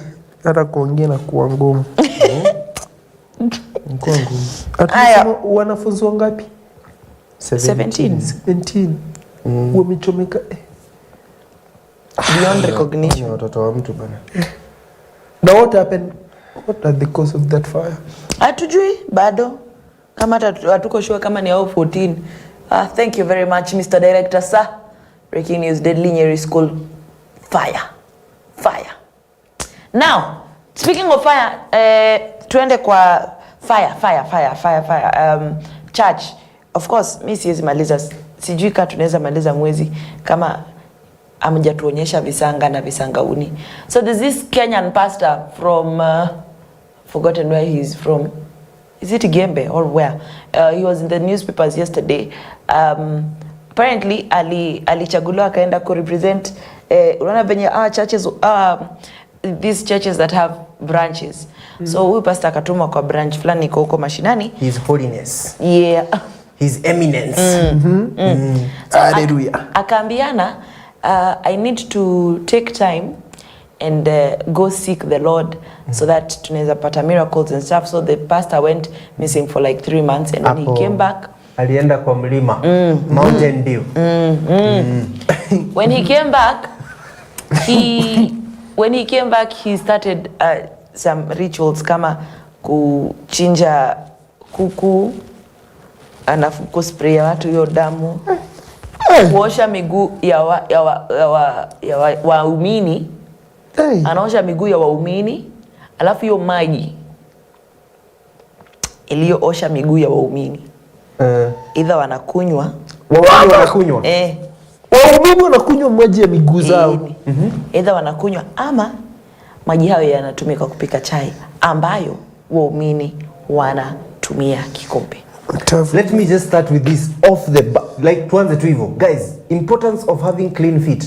hata kuongea na kuwa ngumu. Haya, wanafunzi wangapi? 17. Wamechomeka beyond recognition. Watoto wa mtu bana. Now what happened? What are the cause of that fire? Hatujui bado. Kama hatuko sure kama ni hao 14. Thank you very much Mr. Director sir. Breaking news, deadly Nyeri school fire. Now, speaking of fire, tuende kwa fire. Church. Of course, mimi siwezi maliza. Sijui kama tunaweza maliza mwezi kama amjatuonyesha visanga na visangauni. So there's this Kenyan pastor from forgotten where he is from. Is it Gembe or where? He was in the newspapers yesterday. Apparently alichaguliwa akaenda ku represent unaona venye churches these churches that have branches. So huyu pastor akatuma kwa branch fulani iko huko mashinani. His holiness. Yeah. His eminence. Hallelujah. Akaambiana I need to take time and go seek the Lord so that tunaweza pata miracles and stuff. So the pastor went missing for like 3 months and when he came back alienda kwa mlima Mountain Dew. When he came back he started some rituals kama kuchinja kuku, anafu kuspray watu hiyo damu, kuosha miguu ya waumini. Anaosha miguu ya waumini, alafu hiyo maji iliyoosha miguu ya waumini either wanakunywa waumini wanakunywa maji ya miguu zao. Either wanakunywa ama maji hayo yanatumika kupika chai ambayo waumini wanatumia kikombe. Let me just start with this like tuanze tu hivyo. Guys, importance of having clean feet.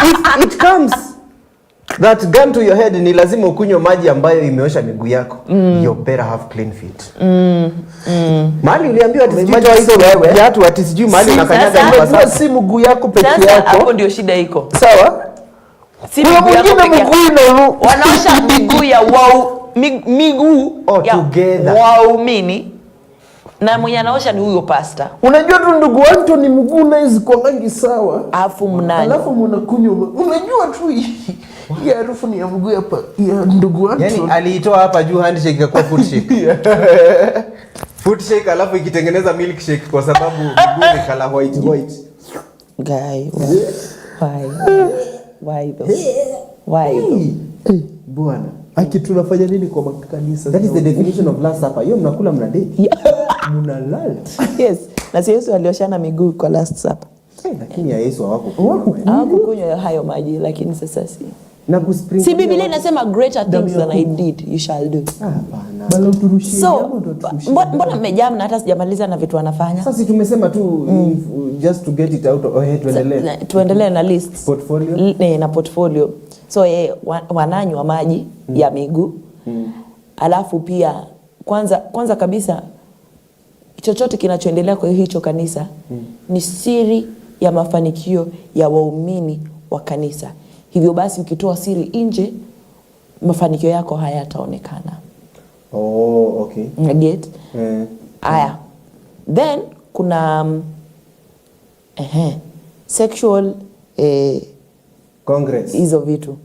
If it comes that gun to your head ni lazima ukunywe maji ambayo imeosha miguu yako. You better have clean feet. Mahali uliambiwa ati maji hizo wewe. Viatu ati sijui mahali unakanyaga ni sasa si mguu yako peke yako. Sasa hapo ndio shida iko. Sawa? Si miguu yako peke yako. Wanaosha miguu ya miguu ya together. Waumini. Na mwenye anaosha ni huyo pasta. Unajua tu ndugu wangu ni mguu na hizo kwangangi sawa. Alafu mnani. Alafu mnakunywa. Unajua tu hii harufu ni ya mguu ya ndugu wangu. Yaani aliitoa hapa juu handshake ikakuwa foot shake. Foot shake alafu ikitengeneza milkshake kwa sababu mguu ni color white. Guy. Why though? Why though? Bwana. Aki tunafanya nini kwa makanisa? That is the definition of last supper. Hiyo mnakula mnadate. Mnalala. Yes. Na si Yesu alioshana miguu kwa last supper. Lakini ya Yesu hawakukunywa hayo maji, lakini sasa si. Na kuspring. Si Biblia inasema greater things than I did you shall do. Hapana. Bala uturushie. So mbona mmejam na hata sijamaliza na vitu wanafanya? Sasa tumesema tu just to get it out of tuendelee. Tuendelee na list. Portfolio. Na portfolio. So wananywa maji ya miguu. Alafu pia kwanza kabisa chochote kinachoendelea kwa hicho kanisa ni siri ya mafanikio ya waumini wa kanisa. Hivyo basi ukitoa siri nje, mafanikio yako hayataonekana. Oh, okay. Get? Aya. Then kuna sexual congress. Hizo vitu.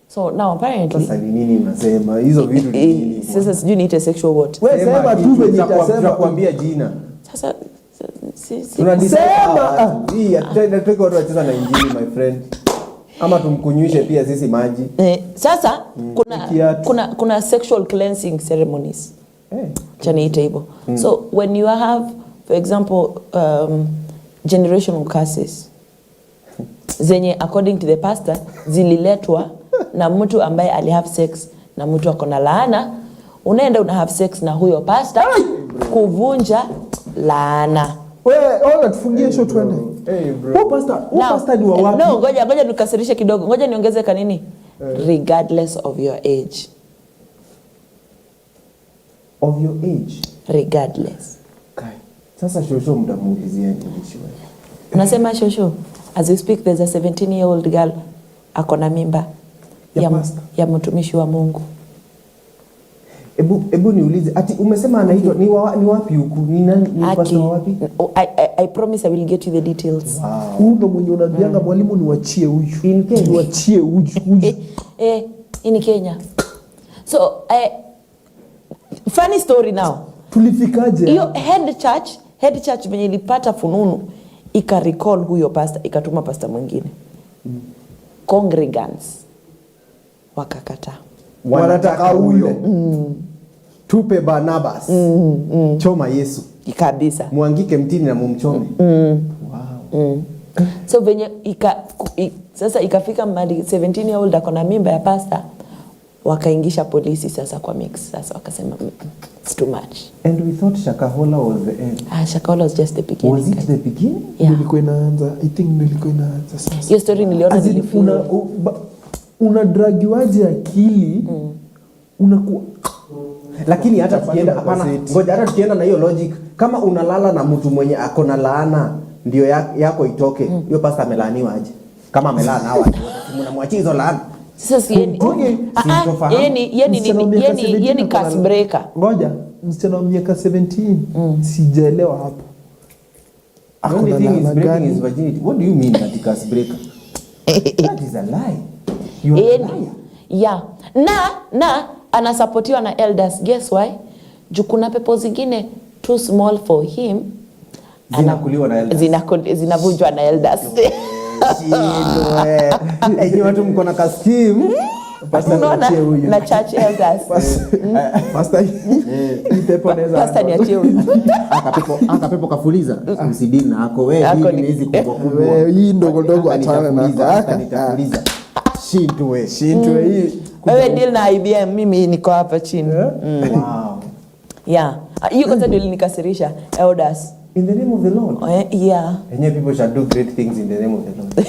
So now apparently sasa ni nini unasema? Hizo vitu ni nini? Sasa sijui niite sexual what? Wewe sema tu nitasema kuambia jina. Sasa tunasema hii tunataka watu wacheza na injili my friend. Ama tumkunywishe pia sisi maji. Sasa kuna sexual cleansing ceremonies. Chaniite hivyo. So when you have for example generational curses zenye according to the pastor zililetwa na mtu ambaye ali have sex na mtu akona laana, unaenda una have sex na huyo pastor kuvunja laana. Wewe ona tufungie show twende. Bro. Pastor ni wa wapi? No, ngoja nikasirishe kidogo. Ngoja niongeze kanini? Regardless of your age. Of your age. Regardless. Kai. Sasa shosho mtamuulizia nini shosho? Unasema shosho, as we speak there's a 17-year-old girl akona mimba ya mtumishi wa Mungu. Ebu niulize, ati umesema anaitwa ni wapi huku? Ni nani? Ni pastor wapi? I promise I will get you the details. Huyu ndo mwenye unaambianga mwalimu niwachie huyu. Niwachie huyu. In Kenya. So funny story now. Tulifikaje? Hiyo head church venye ilipata fununu ika-recall huyo pastor, ikatuma pastor mwingine. Congregants wakakataa. Wanataka huyo. Tupe Barnabas. Choma Yesu. Kabisa. Muangike mtini na mumchome. Wow. So venye sasa ikafika mali 17-year-old akona mimba ya pastor, wakaingisha polisi sasa kwa mix. Sasa wakasema it's too much. And we thought Shakahola was the end. Shakahola was just the beginning. Was it the beginning? Yeah. Nilikuwa inaanza. I think nilikuwa inaanza sasa. Hiyo story niliona nilifeel. Una dragiwaje akili? Unakuwa lakini hata tukienda hapana, ngoja hata tukienda na hiyo logic, kama unalala na mtu mwenye akona laana ndio yako itoke, hiyo pastor amelaaniwa aje? Kama amelana hawa mnamwachia hizo laana. Sasa yeni curse breaker. Ngoja, msichana wa miaka 17 sijaelewa hapo. Only thing is breaking his virginity. What do you mean that curse breaker? That is a lie. You are a liar. Yeah. Na anasapotiwa na elders. Guess why? Juu kuna pepo zingine too small for him. Zinakuliwa na elders. Zinavunjwa na elders. Enyi watu mko na kaskim. Pastor na church elders. Pastor niachie huyu. Akapepo kafuliza. Msidini na ako wewe hii hizi kubwa. Hii ndogo atana na nitafuliza. Shintwe hii. Wewe deal na EBN, mimi niko hapa chini. Wow. Yeah. Hiyo kwanza ndio linikasirisha elders. In the name of the Lord. Yeah. And people shall do great things in the name of the Lord.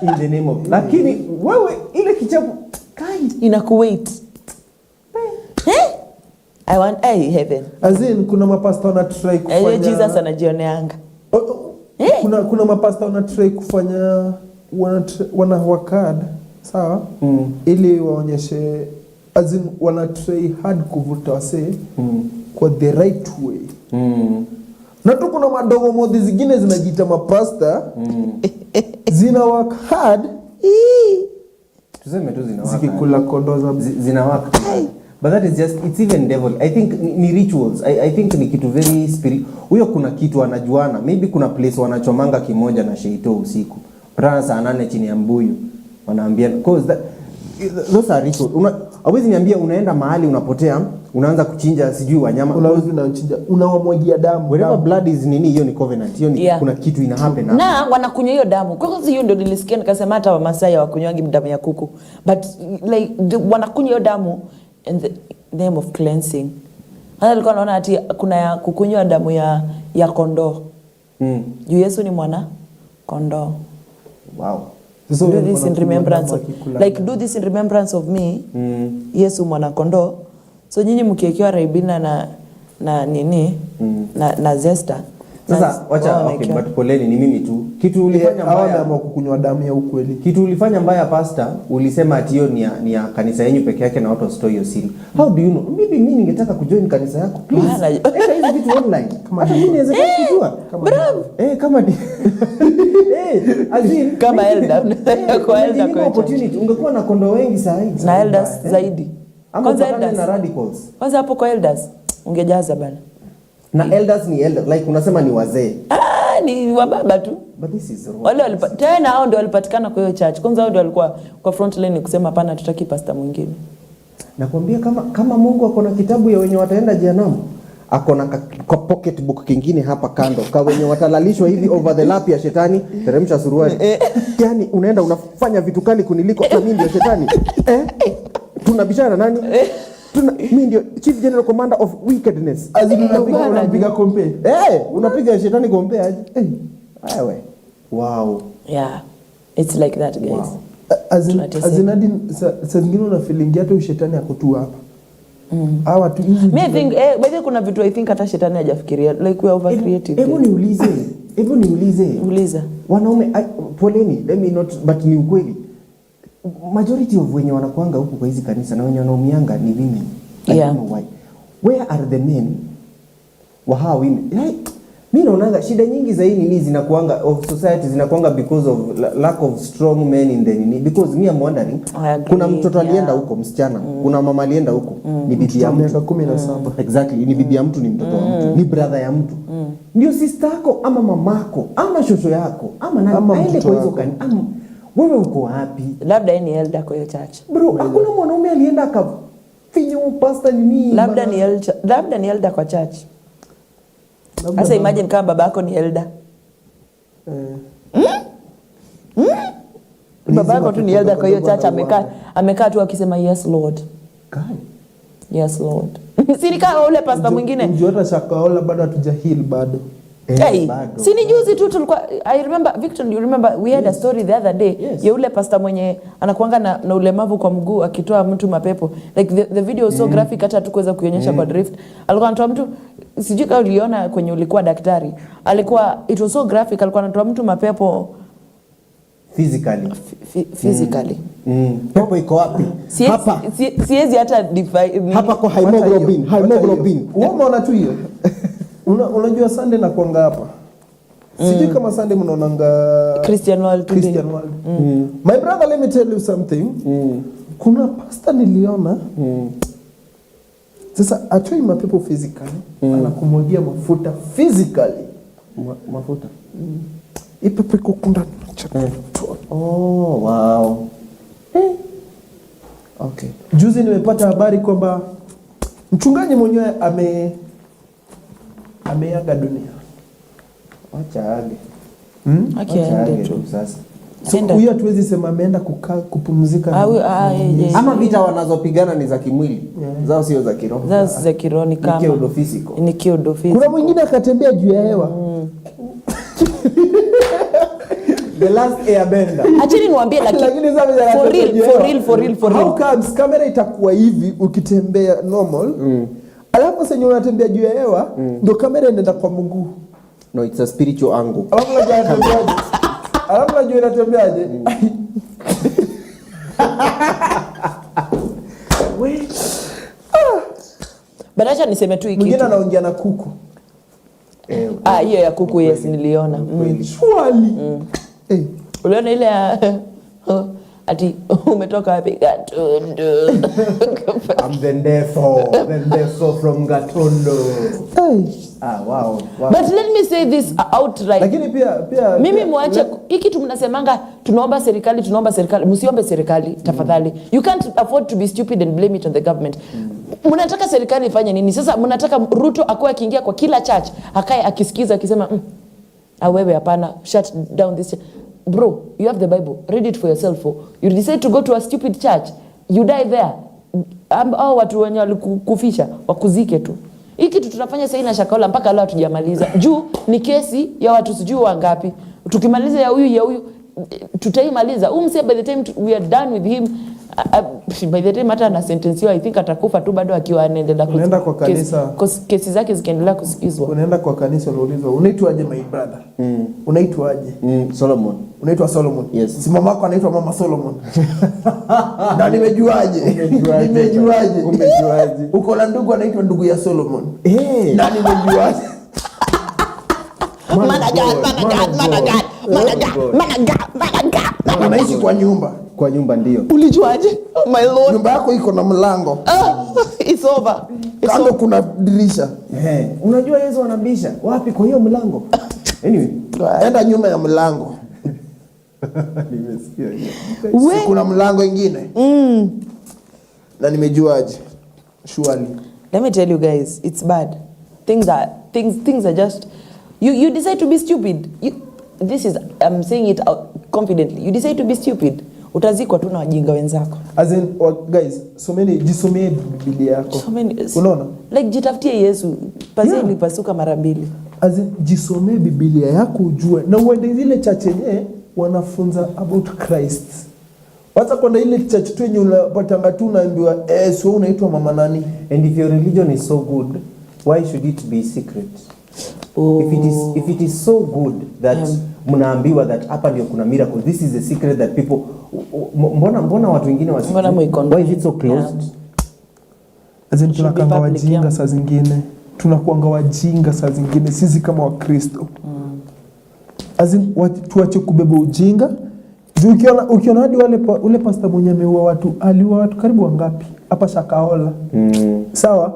In the name of. Lakini wewe ile kichapo kai inakuwait. I want heaven. As in kuna mapasta wana try kufanya Jesus anajioneanga. Kuna mapasta wana try kufanya wana wakad sawa ili waonyeshe as in wana try hard kuvuta wase kwa the right way. Na tu kuna madogo modi zingine zinajiita mapasta zina work hard tuseme tu zina work zikikula kondoza zina work. But that is just, it's even devil. I think ni rituals. I think ni kitu very spirit. Huyo kuna kitu anajuana. Maybe kuna place wanachomanga kimoja na sheito usiku. Patana saa 8 chini ya mbuyu. Wanaambia cause that those are rituals. Hawezi niambia unaenda mahali unapotea, unaanza kuchinja sijui wanyama. Unaweza unachinja, unawamwagia damu. Wherever blood is nini, hiyo ni covenant. Hiyo ni kuna kitu ina happen hapo. Na wanakunywa hiyo damu. Kwa hiyo ndio nilisikia nikasema hata Wamasai hawakunywangi damu ya kuku. But like wanakunywa hiyo damu in the name of cleansing. Hata nilikuwa naona ati kuna ya kukunywa damu ya kondoo. Juu Yesu ni mwana kondoo. Wow. So do this in remembrance of, like do this in remembrance of me. Yesu mwana kondoo. So nyinyi mkiekewa raibina na nini na zesta. Sasa wacha okay, but poleni ni mimi tu. Kitu ulifanya mbaya ama kukunywa damu ya ukweli. Kitu ulifanya mbaya pastor, ulisema ati hiyo ni ya kanisa yenu peke yake na watu wasitoe hiyo siri. How do you know? Maybe mimi ningetaka kujoin kanisa yako. Please. Hizi vitu online. Kama mimi naweza kujua. Bravo. Kama azin kama elder kwa elder kwa opportunity ungekuwa na kondoo wengi zaidi. Na elders zaidi. Kwanza elders na radicals. Kwanza hapo kwa elders ungejaza bana. Na elders ni elders like unasema ni wazee. Ni wababa tu. But this is wrong. Wale tena hao ndio walipatikana kwa hiyo church. Kwanza hao ndio walikuwa kwa front line kusema hapana tutaki pastor mwingine. Nakwambia kama Mungu akona kitabu ya wenye wataenda jehanamu, akona kwa pocket book kingine hapa kando kwa wenye watalalishwa hivi over the lap ya shetani, teremsha suruali. Yaani unaenda unafanya vitu kali kuniliko hata mimi ndio shetani. Tunabishana nani? Mimi ndio Chief General Commander of Wickedness. Unapiga compare. Unapiga shetani compare aje? Wewe. Wow. Yeah. It's like that guys. Wow. Azinadi saa zingine una feeling hata ushetani akutu hapa. Hawa tu hizi. Me think by kuna vitu I think hata shetani hajafikiria like we are over creative. Hebu niulize. Uliza. Wanaume poleni, let me not but ni ukweli. Majority of wenye wanakuanga huku kwa hizi kanisa na wenye wanaumianga ni women. I don't know why. Where are the men? Wa how women? Mimi naona shida nyingi za hii nini zinakuanga of society zinakuanga because of lack of strong men in the nini, because me I'm wondering kuna mtoto alienda huko msichana, kuna mama alienda huko ni bibi ya mtu 17. Exactly, ni bibi ya mtu, ni mtoto wa mtu, ni brother ya mtu. Ndio sister yako ama mamako ama shosho yako ama nani aende kwa hizo kanisa. Wewe uko wapi? Labda ni elder kwa hiyo church. Bro, hakuna mwanaume alienda akafinya pastor nini? Labda ni elder kwa church. Sasa imagine kama babako ni elder. Babako tu ni elder kwa hiyo church amekaa tu akisema yes Lord. Yes Lord. Sirika ule pastor mwingine. Unajua hata shakaola bado hatuja heal bado. Sini juzi tu tulikuwa I remember Victor, you remember we had a story the other day ya ule pastor mwenye anakuanga na ulemavu kwa mguu akitoa mtu mapepo, like the video was so graphic hata hatukuweza kuionyesha kwa drift. Alikuwa anatoa mtu, sijui kama uliona kwenye ulikuwa daktari, alikuwa it was so graphic, alikuwa anatoa mtu mapepo physically. Pepo iko wapi? Hapa siwezi hata define hapa kwa hemoglobin. Umeona tu hiyo? Unajua Sunday na kuanga hapa. Sijui kama Sunday mnaonanga Christian World today. My brother, let me tell you something. Kuna pastor niliona. Sasa atoi mapepo physically, anakumwagia mafuta physically. Mafuta. Ipepe kukunda. Oh, wow. Okay. Juzi nimepata habari kwamba mchungaji mwenyewe ameaga dunia. Acha age. Acha tu sasa. So huyo hatuwezi sema ameenda kukaa kupumzika. Ama vita wanazopigana ni za kimwili. Zao sio za kiroho. Zao za kiroho ni kama ni kiodofisi. Kuna mwingine akatembea juu ya hewa. The last airbender. Acheni niwaambie Lakini sasa for real. How comes kamera itakuwa hivi ukitembea normal? Alafu sasa unatembea juu ya hewa ndio kamera inaenda kwa mguu. No, it's a spiritual angle. Alafu unajua inatembeaje? Badacha niseme tu hiki. Mwingine anaongea na kuku. Hiyo ya kuku yes niliona. Swali. Uliona ile ati umetoka wapi Gatundu? I'm the Ndefo from Gatundu. Wow. But let me say this outright. Lakini pia mimi muache hiki mnasemanga tunaomba serikali, msiombe serikali tafadhali. You can't afford to be stupid and blame it on the government. Mnataka serikali ifanye nini? Sasa mnataka Ruto akue akiingia kwa kila church, akae akisikiza akisema wewe hapana, shut down this. Bro, you have the Bible. Read it for yourself. You decide to go to a stupid church, you die there. Au watu wenye walikufisha wakuzike tu. Hiki kitu tunafanya sasa ina shakaola mpaka leo hatujamaliza. Juu ni kesi ya watu sijui wangapi. Tukimaliza ya huyu tutaimaliza. Mse by the time we are done with him by the time hata na sentence I think atakufa tu bado akiwa anaendelea unaenda kwa kanisa. Kesi zake zikiendelea kusikizwa. Unaenda kwa kanisa unaulizwa unaitwaje my brother? Unaitwaje? Solomon. Unaitwa Solomon. Yes. Si mama yako anaitwa mama Solomon. Na nimejuaje? Umejuaje? Uko na ndugu anaitwa ndugu ya Solomon. Na nimejuaje? Unaishi kwa nyumba. Kwa nyumba ndio. Ulijuaje? My lord. Nyumba yako iko na mlango. It's over. Kando kuna dirisha. Unajua Yesu anabisha wapi kwa hiyo mlango? Anyway, enda nyuma ya mlango. Nimesikia hiyo. Kuna mlango ingine. Na nimejuaje? Surely. Let me tell you guys, it's bad. Things are just you decide to be stupid. I'm saying it out confidently. You decide to be stupid. Utazikwa tu na wajinga wenzako. As in guys, jisomee Biblia yako. Unaona? Like jitafutie Yesu. Pazia ilipasuka mara mbili. As in jisomee Biblia yako ujue na uende zile church yenyewe wanafunza about Christ. Wacha kwenda ile church tu yenye unapata tu unaambiwa sio unaitwa mama nani. And if your religion is so good, why should it be secret? If it is so good that mnaambiwa that hapa ndio kuna miracle, this is a secret that people mbona watu wengine why is it so closed? As in tunakanga wajinga saa zingine. Tunakuanga wajinga saa zingine sisi kama Wakristo. As in tuache kubeba ujinga. Ukiona hadi ule pastor mwenye ameua watu, aliua watu karibu wangapi? Hapa Shakahola. Sawa?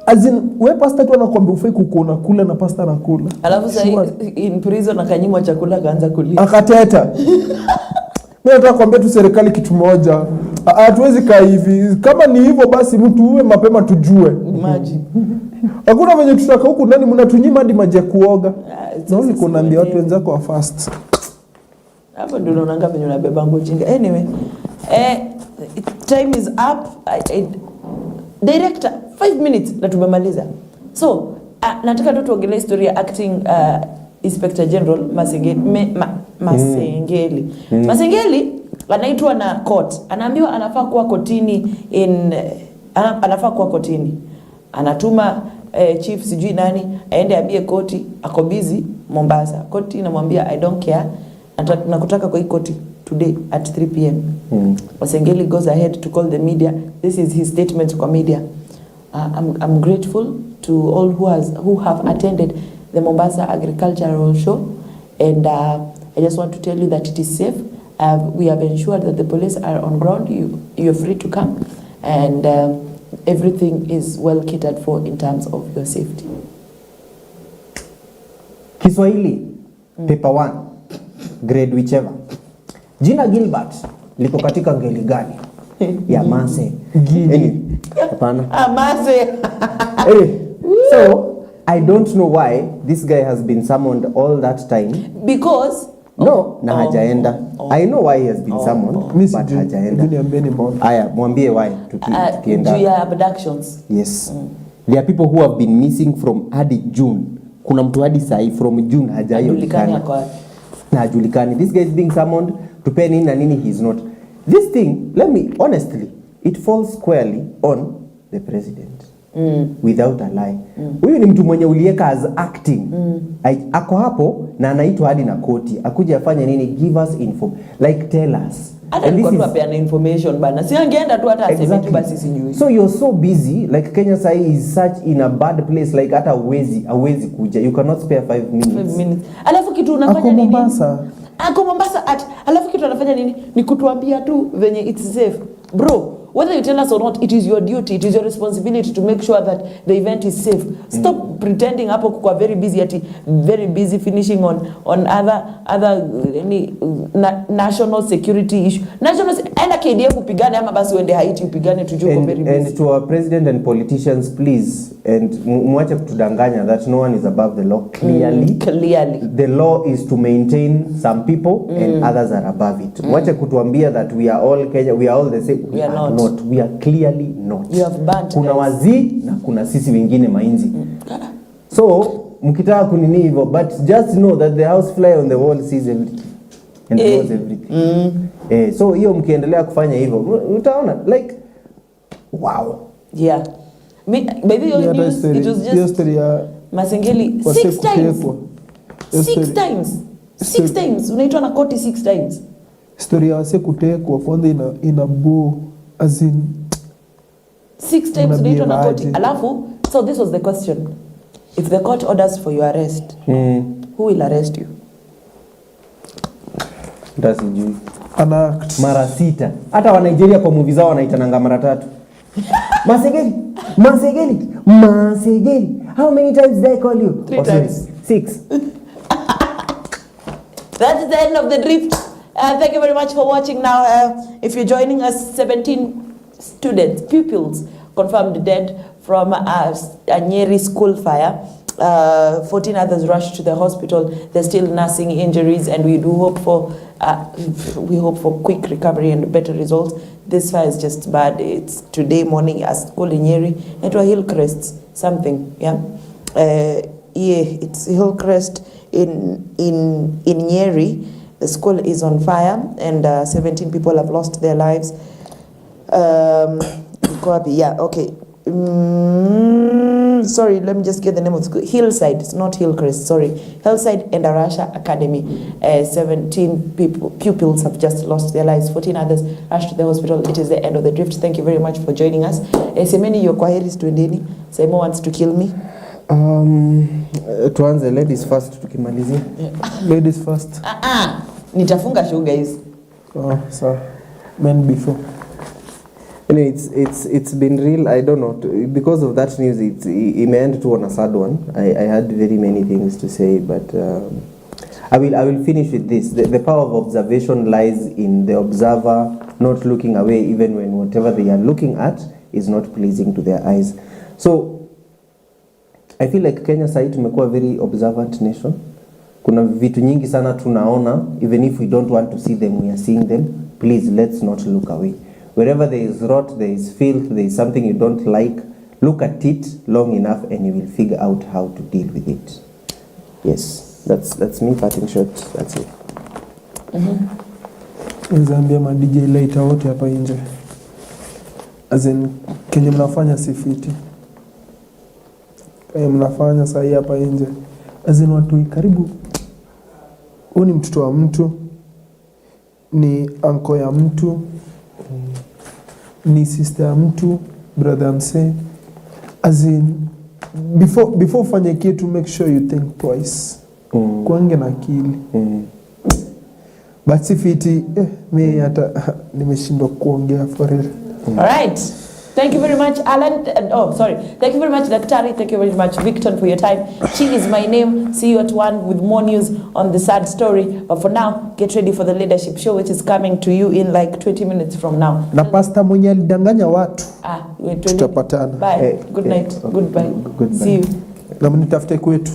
As in, we pastor tu anakuambia ufai kukuna kula na pastor anakula. Alafu sasa in prison akanyimwa chakula kaanza kulia. Akateta. Mimi nataka kuambia tu serikali kitu moja. Hatuwezi kaa hivi. Kama ni hivyo basi mtu uwe mapema tujue. Imagine. Hakuna venye tutaka huku ndani mnatunyima hadi maji ya kuoga. Na uli kunaambia watu wenzako wa fast. Hapo ndio unaanga venye unabeba ngojinga. Anyway, time is up. Director 5 minutes na tumemaliza. So, nataka tu tuongelee historia acting Inspector General Masengeli. Masengeli anaitwa na court. Anaambiwa anafaa kuwa kotini anafaa kuwa kotini. Anatuma chief sijui nani aende ambie koti ako busy Mombasa. Koti inamwambia I don't care. Nakutaka kwa hii koti today at 3 p.m. Masengeli goes ahead to call the media. This is his statement kwa media. I'm grateful to all who have attended the Mombasa Agricultural Show, and I just want to tell you that it is safe. We have ensured that the police are on ground. You're free to come, and everything is well catered for in terms of your safety. Kiswahili, paper 1, grade whichever. Jina Gilbert liko katika ngeli gani? Ya Mase. Hapana. Mase. So I don't know why this guy has been summoned all that time. Because na hajaenda. I know why he has been summoned, but hajaenda. Aya, mwambie why tukienda. Due abductions. Yes. There are people who have been missing from hadi June. Kuna mtu hadi sahi from June hajaonekana. na hajulikani. This guy is being summoned to pay nini na nini, he is not. This thing, let me honestly, it falls squarely on the president. Without a lie. Huyu ni mtu mwenye ulieka as acting. Ako hapo na anaitwa hadi na koti. Akuje afanye nini? Give us info. Like tell us. Hata niko tu apea na information bana. Si angeenda tu hata aseme tu basi sijui. So you're so busy, like Kenya sai is such in a bad place, like hata hawezi kuja. You cannot spare 5 minutes. 5 minutes. Alafu kitu unafanya nini? Ako Mombasa alafu kitu anafanya nini? Ni kutuambia tu venye it's safe. Bro, whether you tell us or not, it is your duty, it is your responsibility to make sure that the event is safe. Stop pretending hapo kwa very busy finishing on other national security issue. Enda KDF upigane ama basi uende Haiti upigane tujuko very busy. And to our president and politicians, please, and mwache kutudanganya that no one is above the law. Clearly. The law is to maintain some people and others are above it. Mwache kutuambia that we are all Kenya, we are all the same. We are not. We are clearly not. You have burnt kuna wazii na kuna sisi wengine mainzi. So mkitaka kunini hivyo, but just know that the house fly on the wall sees everything and knows everything. So hiyo mkiendelea kufanya hivyo utaona like wow. Yeah. By the way, news, it was just Masengeli 6 times. 6 times. 6 times. Unaitwa na koti 6 times. Story ya wase kutekwa kwanza ina boo as in 6 times unaitwa na koti. Alafu, so this was the question. If the court orders for your arrest, who will arrest you? Ndasi juu. Anact. Mara 6. Hata wa Nigeria kwa movie zao wanaitananga mara 3. Masegeli. How many times did I call you? 3 times. 6. That is the end of the drift. Thank you very much for watching. Now, if you're joining us, 17 pupils confirmed dead from a Nyeri school fire. 14 others rushed to the hospital. They're still nursing injuries, and we do hope for quick recovery and better results. This fire is just bad. It's today morning at school in Nyeri. It was Hillcrest something, yeah. It's Hillcrest in Nyeri. The school is on fire, and 17 people have lost their lives. Yeah, okay. Sorry, let me just get the name of the school. Hillside, it's not Hillcrest, sorry. Hillside and Arasha Academy. 17 pupils have just lost their lives. 14 others rushed to the hospital. It is the end of the drift. Thank you very much for joining us. Semeni yokwaheri stuendeni. Semo wants to kill me. Tuanze ladies first tukimalizia. Ladies first. Nitafunga show guys. Oh, sorry. Men before. Anyway, it's been real. I don't know, because of that news. It may end to on a sad one. I had very many things to say, but I will finish with this. The power of observation lies in the observer not looking away, even when whatever they are looking at is not pleasing to their eyes. So I feel like Kenya side tumekuwa a very observant nation. Kuna vitu nyingi sana tunaona, even if we don't want to see them, we are seeing them. Please, let's not look away. Wherever there is rot, there is filth, there is something you don't like, look at it long enough and you will figure out how to deal with it. Yes, that's me cutting short. That's it. Zambia ma DJ later wote hapa nje. As in kenye mnafanya si fiti. Mnafanya sahi hapa nje. As in watu karibu. Huyu ni mtoto wa mtu. Ni anko ya mtu. Ni sister ya mtu, brother mse. As in before ufanye kitu, make sure you think twice. Kuange na akili. But si fiti, mimi hata nimeshindwa kuongea for real. All right. Thank you very much, Alan. Thank you very much, Daktari. Thank you very much, Victor, for your time. Chi is my name. See you at 1 with more news on the sad story. But for now, get ready for the leadership show, which is coming to you in like 20 minutes from now. Na pastor mwenye alidanganya watu. Tutapatana. Bye. Good night. Goodbye. Goodbye. See you. Na mnitafute kwetu.